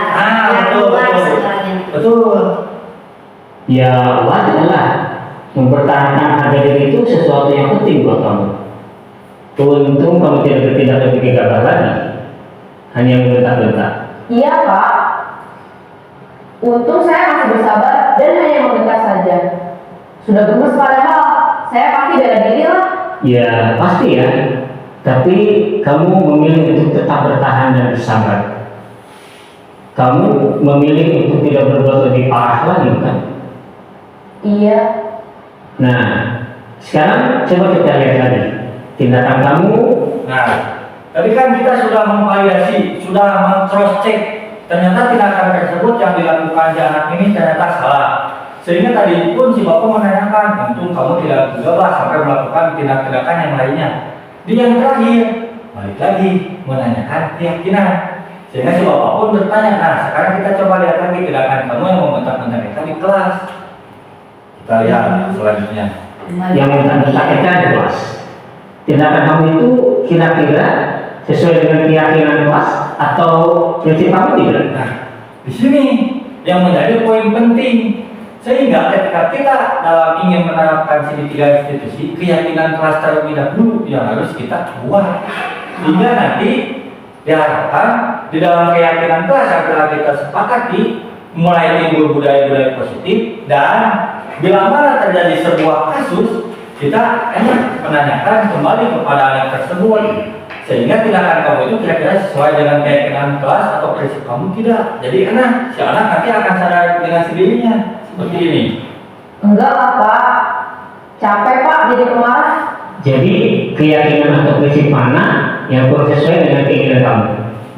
Betul. Ya wajarlah. Mempertahankan harga diri itu sesuatu yang penting buat kamu. Untung kamu tidak bertindak lebih gegabah lagi, hanya membentak-bentak. Iya Pak. Untung saya masih bersabar dan hanya membentak saja. Sudah gemes padahal saya pasti bela diri lah. Ya pasti ya. Tapi kamu memilih untuk tetap bertahan dan bersabar. Kamu memilih untuk tidak berbuat lebih parah lagi, kan? Iya. Nah, sekarang coba kita lihat lagi tindakan kamu. Nah, tadi kan kita sudah memvalidasi, sudah meng-cross check. Ternyata tindakan tersebut yang dilakukan si anak ini ternyata salah. Sehingga tadi pun si bapak menanyakan, untung kamu tidak gegabah sampai melakukan tindak-tindakan yang lainnya. Di yang terakhir, balik lagi menanyakan keyakinan. Sehingga si bapak pun bertanya, nah sekarang kita coba lihat lagi tindakan kamu yang membentak-bentak kita di kelas. Kita lihat selanjutnya. Yang minta kita di kelas. Tindakan kamu itu kira-kira sesuai dengan keyakinan kelas atau prinsip kamu tidak? Nah, di sini yang menjadi poin penting. Sehingga ketika kita dalam ingin menerapkan sini 3 institusi, keyakinan kelas terlebih dahulu yang harus kita buat. Sehingga nanti diharapkan di dalam keyakinan kelas yang telah kita sepakati mulai timbul budaya-budaya positif, dan bila mana terjadi sebuah kasus, kita enak menanyakan kembali kepada anak tersebut, sehingga tindakan kamu itu kira-kira sesuai dengan keyakinan kelas atau prinsip kamu tidak. Jadi enak, si anak nanti akan sadar dengan sendirinya seperti ini. Enggak lah Pak, capek Pak jadi pemarah. Jadi keyakinan atau prinsip mana yang kurang sesuai dengan keinginan kamu?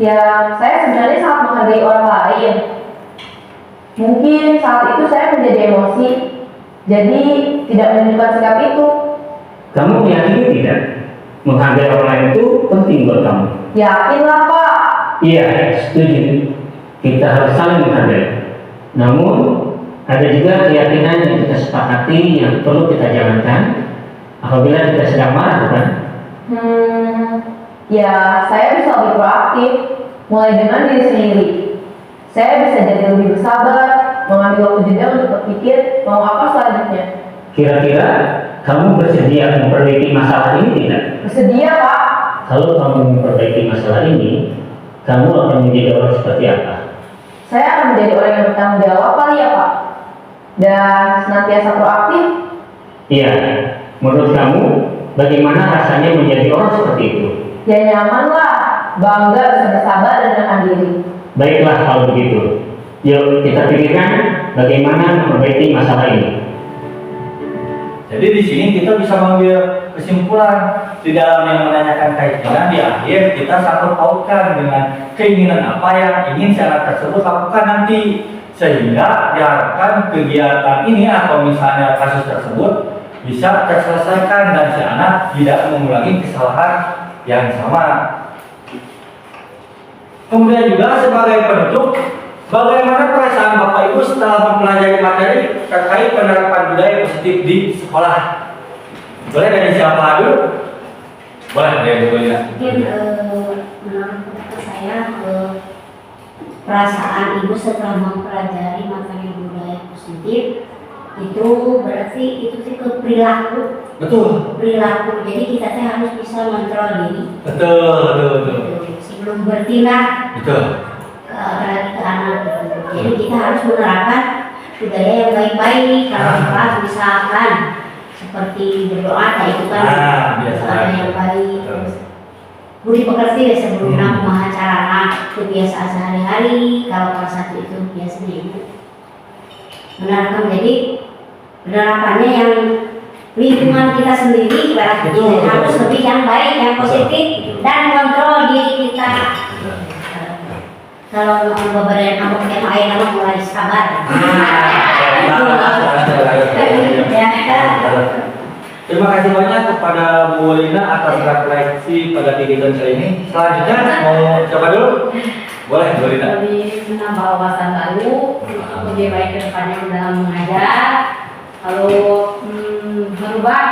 Ya, saya sebenarnya sangat menghargai orang lain. Mungkin saat itu saya menjadi emosi, jadi tidak menunjukkan sikap itu. Kamu meyakini tidak? Menghargai orang lain itu penting buat kamu. Yakinlah Pak. Iya, setuju. Kita harus saling menghargai. Namun, ada juga keyakinan yang kita sepakati yang perlu kita jalankan apabila kita sedang marah, bukan? Ya saya bisa lebih proaktif, mulai dengan diri sendiri. Saya bisa jadi lebih bersabar, mengambil waktu jeda untuk berpikir mau apa selanjutnya. Kira-kira kamu bersedia memperbaiki masalah ini tidak? Bersedia Pak. Kalau kamu memperbaiki masalah ini, kamu akan menjadi orang seperti apa? Saya akan menjadi orang yang bertanggung jawab kali ya Pak. Dan senantiasa proaktif. Iya, menurut kamu bagaimana rasanya menjadi orang seperti itu? Ya nyaman lah, bangga bisa bersabar dan menahan diri. Baiklah kalau begitu. Yuk kita pikirkan bagaimana memperbaiki masalah ini. Jadi di sini kita bisa mengambil kesimpulan di dalam yang menanyakan keyakinan, di akhir kita sangkut pautkan dengan keinginan apa yang ingin si anak tersebut lakukan nanti, sehingga diharapkan kegiatan ini atau misalnya kasus tersebut bisa terselesaikan dan si anak tidak mengulangi kesalahan yang sama. Kemudian juga sebagai penutup, bagaimana perasaan Bapak Ibu setelah mempelajari materi terkait penerapan budaya positif di sekolah? Boleh dari siapa dulu? Boleh dari dulu ya. Mungkin menurut pendapat saya perasaan ibu setelah mempelajari materi budaya positif itu berarti itu sih ke perilaku. Betul. Perilaku. Jadi kita harus bisa mengontrol diri. Betul. Sebelum bertindak. Betul. Apalagi ke anak gitu. Jadi kita harus menerapkan budaya yang baik-baik. Kalau kelas misalkan seperti berdoa, itu kan budaya yang baik. Terus budi pekerti ya sebelumnya kumaha carana kebiasaan sehari-hari. Kalau kelas 1 itu biasanya ibu menerapkan, jadi penerapannya yang lingkungan kita sendiri berarti harus lebih yang baik, yang positif, dan kontrol diri kita. Kalau beberapa yang pakai air nama mulai sabar. Terima kasih banyak kepada Bu Lina atas refleksi pada kegiatan kali ini. Selanjutnya mau coba dulu? Boleh Bu Lina. Lebih menambah wawasan baru, lebih baik ke depannya dalam mengajar. Lalu merubah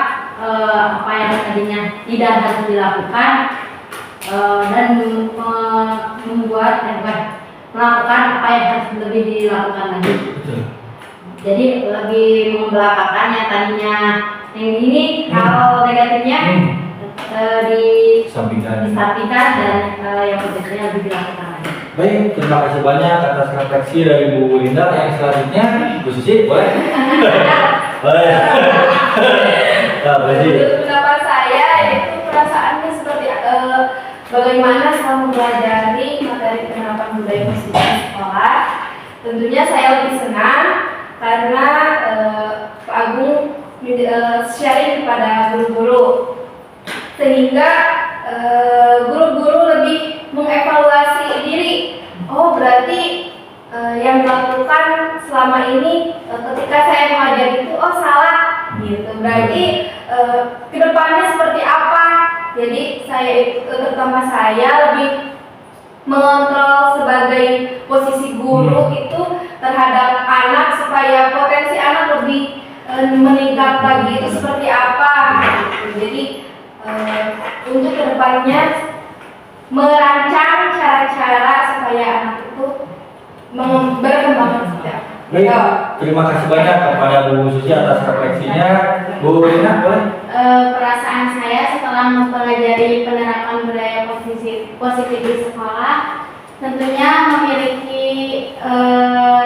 apa yang tadinya tidak harus dilakukan dan membuat melakukan apa yang harus lebih dilakukan lagi. Jadi lebih membelakangkan yang tadinya yang ini kalau negatifnya disampingkan dan yang positifnya lebih dilakukan lagi. Baik, terima kasih banyak atas refleksi dari Bu Linda. Yang selanjutnya Bu Susi, boleh? Boleh. Nah, Menurut pendapat saya itu perasaannya seperti bagaimana saya mempelajari materi penerapan budaya positif di sekolah. sekolah. Tentunya saya lebih senang karena Pak Agung sharing kepada guru-guru, sehingga guru-guru lebih mengevaluasi diri. Oh, berarti yang dilakukan selama ini ketika saya mengajari itu salah gitu. Berarti kedepannya seperti apa? Jadi terutama saya lebih mengontrol sebagai posisi guru itu terhadap anak supaya potensi anak lebih meningkat lagi itu seperti apa gitu. Jadi untuk kedepannya merancang cara-cara supaya anak itu berkembang saja. Baik, terima kasih banyak kepada Bu Susi atas refleksinya. Bu Rina, boleh? Perasaan saya setelah mempelajari penerapan budaya positif di sekolah, tentunya memiliki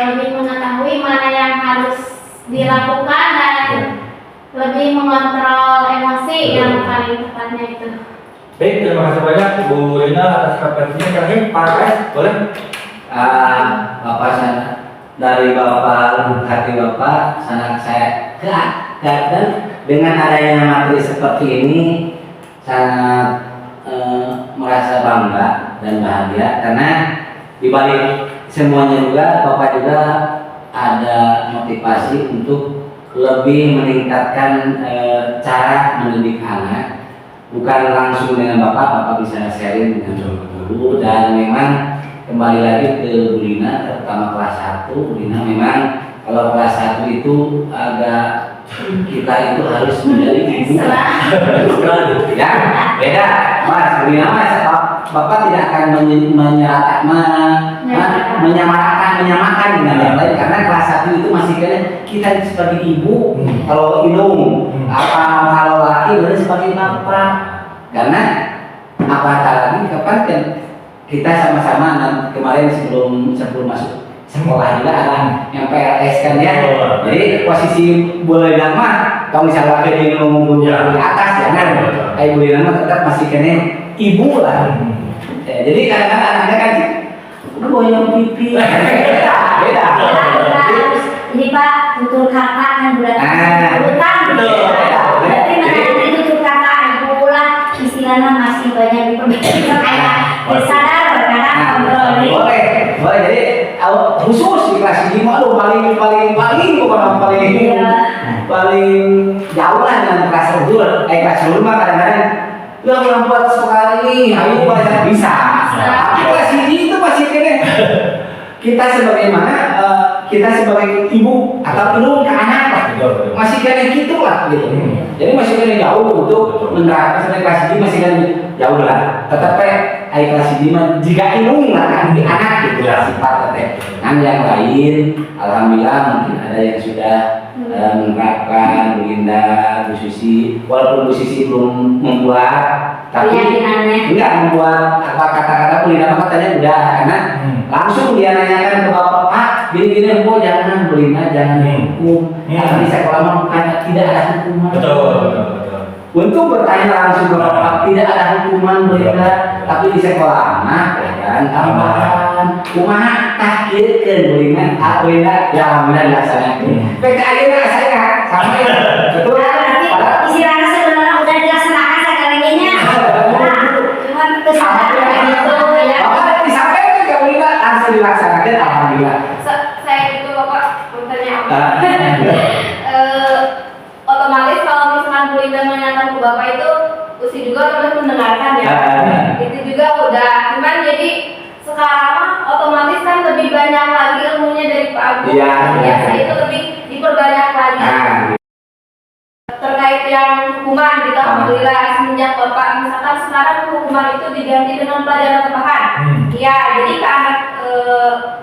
lebih mengetahui mana yang harus dilakukan dan lebih mengontrol emosi yang paling tepatnya itu. Baik, terima kasih banyak Bu Rina atas refleksinya. Terakhir, Pak S, boleh? Bapak sana dari Bapak, hati Bapak sangat saya dan dengan adanya materi seperti ini sangat merasa bangga dan bahagia karena dibalik semuanya juga Bapak juga ada motivasi untuk lebih meningkatkan cara mendidik anak, bukan langsung dengan Bapak bisa sharing dengan guru. Dan memang kembali lagi ke Bu Lina, terutama kelas 1. Bu Lina memang kalau kelas 1 itu agak kita itu harus menjadi ibu. Ya, beda. Mas, Bu Lina Mas, Bapak tidak akan menyamakan dengan yang lain karena kelas 1 itu masih kita sebagai ibu, kalau indung, kalau laki berarti sebagai bapak. Karena apatah lagi kapan kan kita sama-sama kemarin sebelum masuk sekolah juga ada yang PLS kan ya. Jadi posisi boleh nama kalau misalnya dia ngomong di atas jangan. Ibu di nama tetap masih kene ibu lah. Jadi kadang-kadang anaknya kan udah boyong pipi. Beda. Jadi Pak, tutur kata kan berarti urutan. Berarti nanti tutur kata ibu lah istilahnya masih banyak diperbaiki kayak sadar berkata kontrol. Boleh. Jadi khusus di kelas ini malu paling bukan paling jauh lah dengan kelas dulu mah kadang-kadang ya ulang buat sekali ayo banyak bisa. Tapi kelas ini itu masih kita sebagai ibu atau indung ke anak lah, masih gitu lah gitu. Jadi masih jauh untuk menerapkan sampai kelas ini masih jauh lah. Tetapi kelas ini jika indung lah kan di anak gitu sifat teteh. Kan yang lain, alhamdulillah mungkin ada yang sudah menerapkan Bu Linda, Bu Susi, walaupun Bu Susi belum membuat, tapi enggak membuat kata-kata Bu Linda katanya udah karena langsung dia nanyakan ke Bapak, Pak, gini-gini kok jangan Bu Linda jangan hukum. Karena di sekolah mah bukan tidak ada hukuman. Betul. Untuk bertanya langsung ke Bapak, tidak ada hukuman Bu Linda, tapi di sekolah anak dan tambahan kumaha tahkirkeun Bu Linda, Bu Linda ya alhamdulillah dilaksanakan. PKI-nya saya sama ya. Betul. Istilahnya sebenarnya udah dilaksanakan sekarangnya. Cuman kesalahan itu ya. Bapak disampaikan ke Bu Linda langsung dilaksanakan alhamdulillah. Saya itu Bapak bertanya apa? Otomatis kalau misalkan Bu Linda menanyakan ke Bapak itu Usi juga harus mendengarkan ya. Itu juga udah. Cuman jadi sekarang otomatis kan lebih banyak lagi ilmunya dari Pak Agung. Biasa itu lebih diperbanyak lagi. Terkait yang hukuman gitu, alhamdulillah semenjak Bapak misalkan sekarang hukuman itu diganti dengan pelajaran tambahan. Ya, jadi ke anak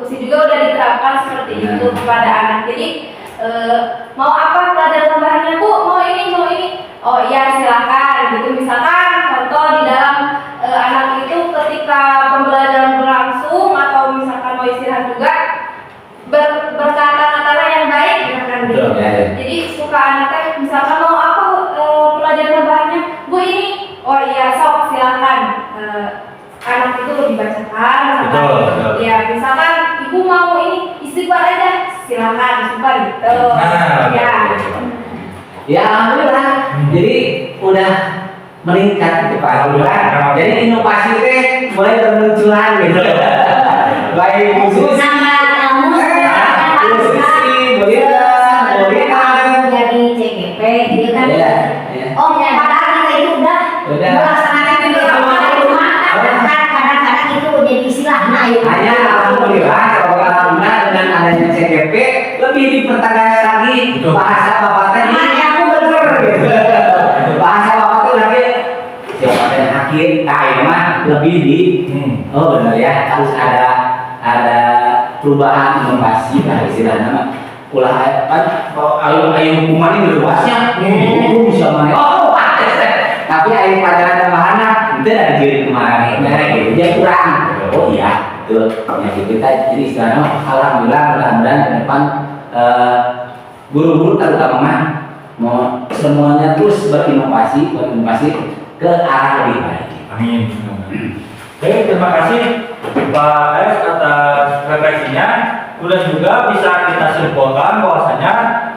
Usi juga udah diterapkan seperti itu kepada anak. Jadi mau apa pelajaran tambahannya Bu? Mau ini. Oh iya silakan gitu. Misalkan contoh di dalam anak itu ketika pembelajaran berlangsung atau misalkan mau istirahat juga berkata-kata yang baik gitu. Jadi suka anaknya misalkan mau apa pelajaran tambahannya Bu ini. Oh iya sok silakan. Anak itu lebih bacakan misalkan. Ya misalkan ibu mau bangga suka gitu. Nah, Ya. Ya alhamdulillah. Jadi udah meningkat gitu Pak. Alhamdulillah. Jadi inovasi teh mulai bermunculan gitu. Baik khusus Jadi CGP dia kan. Iya, iya. Oh ya, padahal kita itu udah melaksanakan itu cuma kadang-kadang itu jadi istilahnya ya. Hanya alhamdulillah dengan adanya CGP lebih dipertegas lagi bahasa bapak tadi. Aku bener. Bahasa bapak tuh lagi siapa yang hakim, nah ini mah lebih di oh benar ya, harus ada perubahan inovasi lah istilahnya mah. Ulah ayo hukuman ini luasnya, hukum bisa mana? Oh tapi ayo pelajaran tambahannya itu dari diri kemarin, gitu dia kurang. Oh iya, betul. Ya kita jadi istilahnya alhamdulillah mudah-mudahan ke depan guru-guru terutama mah mau semuanya terus berinovasi ke arah lebih baik. Amin. Oke, terima kasih Pak F atas refleksinya. Kemudian juga bisa kita simpulkan bahwasanya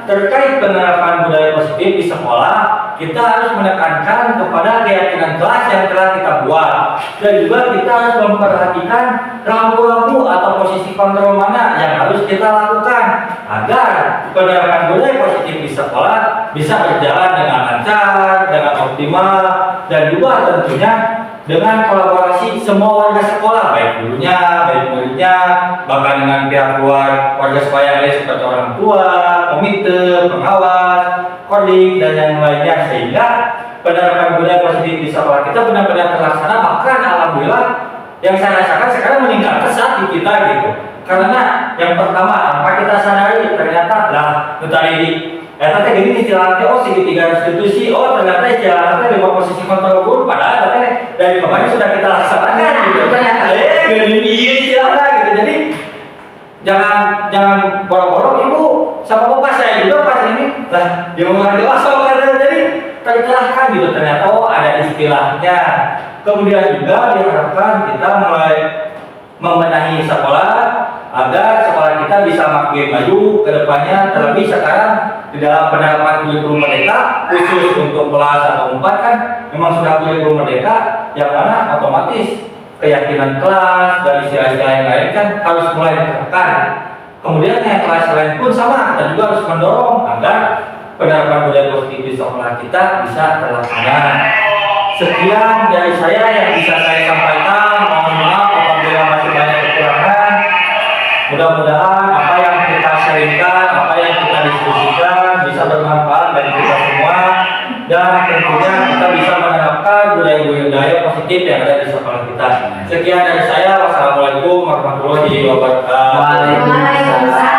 terkait penerapan budaya positif di sekolah, kita harus menekankan kepada keyakinan kelas yang telah kita buat, dan juga kita harus memperhatikan rambu-rambu atau posisi kontrol mana yang harus kita lakukan agar penerapan budaya positif di sekolah bisa berjalan dengan lancar, dengan optimal, dan juga tentunya dengan kolaborasi semua warga sekolah, baik gurunya, baik muridnya, bahkan dengan pihak luar warga sekolah yang lain seperti orang tua, komite, pengawas, kodik, dan yang lainnya, sehingga penerapan budaya positif di sekolah kita benar-benar terlaksana. Bahkan alhamdulillah yang saya rasakan sekarang meningkat pesat di kita gitu. Karena yang pertama, apa kita sadari ternyata lah tadi ternyata gini istilahnya oh segitiga restitusi, oh ternyata istilahnya di bawah posisi kontrol guru, padahal ternyata dari kemarin sudah kita laksanakan gitu. Ternyata gini istilahnya gitu. Jadi jangan borok-borok ibu sama bapak saya juga pas ini lah dia mengerti karena jadi tercerahkan gitu, ternyata oh ada istilahnya. Kemudian juga diharapkan kita mulai membenahi sekolah agar sekolah kita bisa makin maju ke depannya, terlebih sekarang di dalam penerapan kurikulum merdeka khusus untuk kelas 1-4 kan memang sudah kurikulum merdeka yang mana otomatis keyakinan kelas dan istilah-istilah yang lain kan harus mulai diterapkan. Kemudian yang kelas lain pun sama, kita juga harus mendorong agar penerapan budaya positif di sekolah kita bisa terlaksana. Sekian dari saya yang bisa saya sampaikan. Mohon maaf apabila masih banyak kekurangan. Mudah-mudahan apa yang kita sharingkan, apa yang kita diskusikan bisa bermanfaat bagi kita semua, dan tentunya kita bisa menerapkan budaya-budaya positif yang ada di sekolah kita. Sekian dari saya. Wassalamualaikum warahmatullahi wabarakatuh. Waalaikumsalam.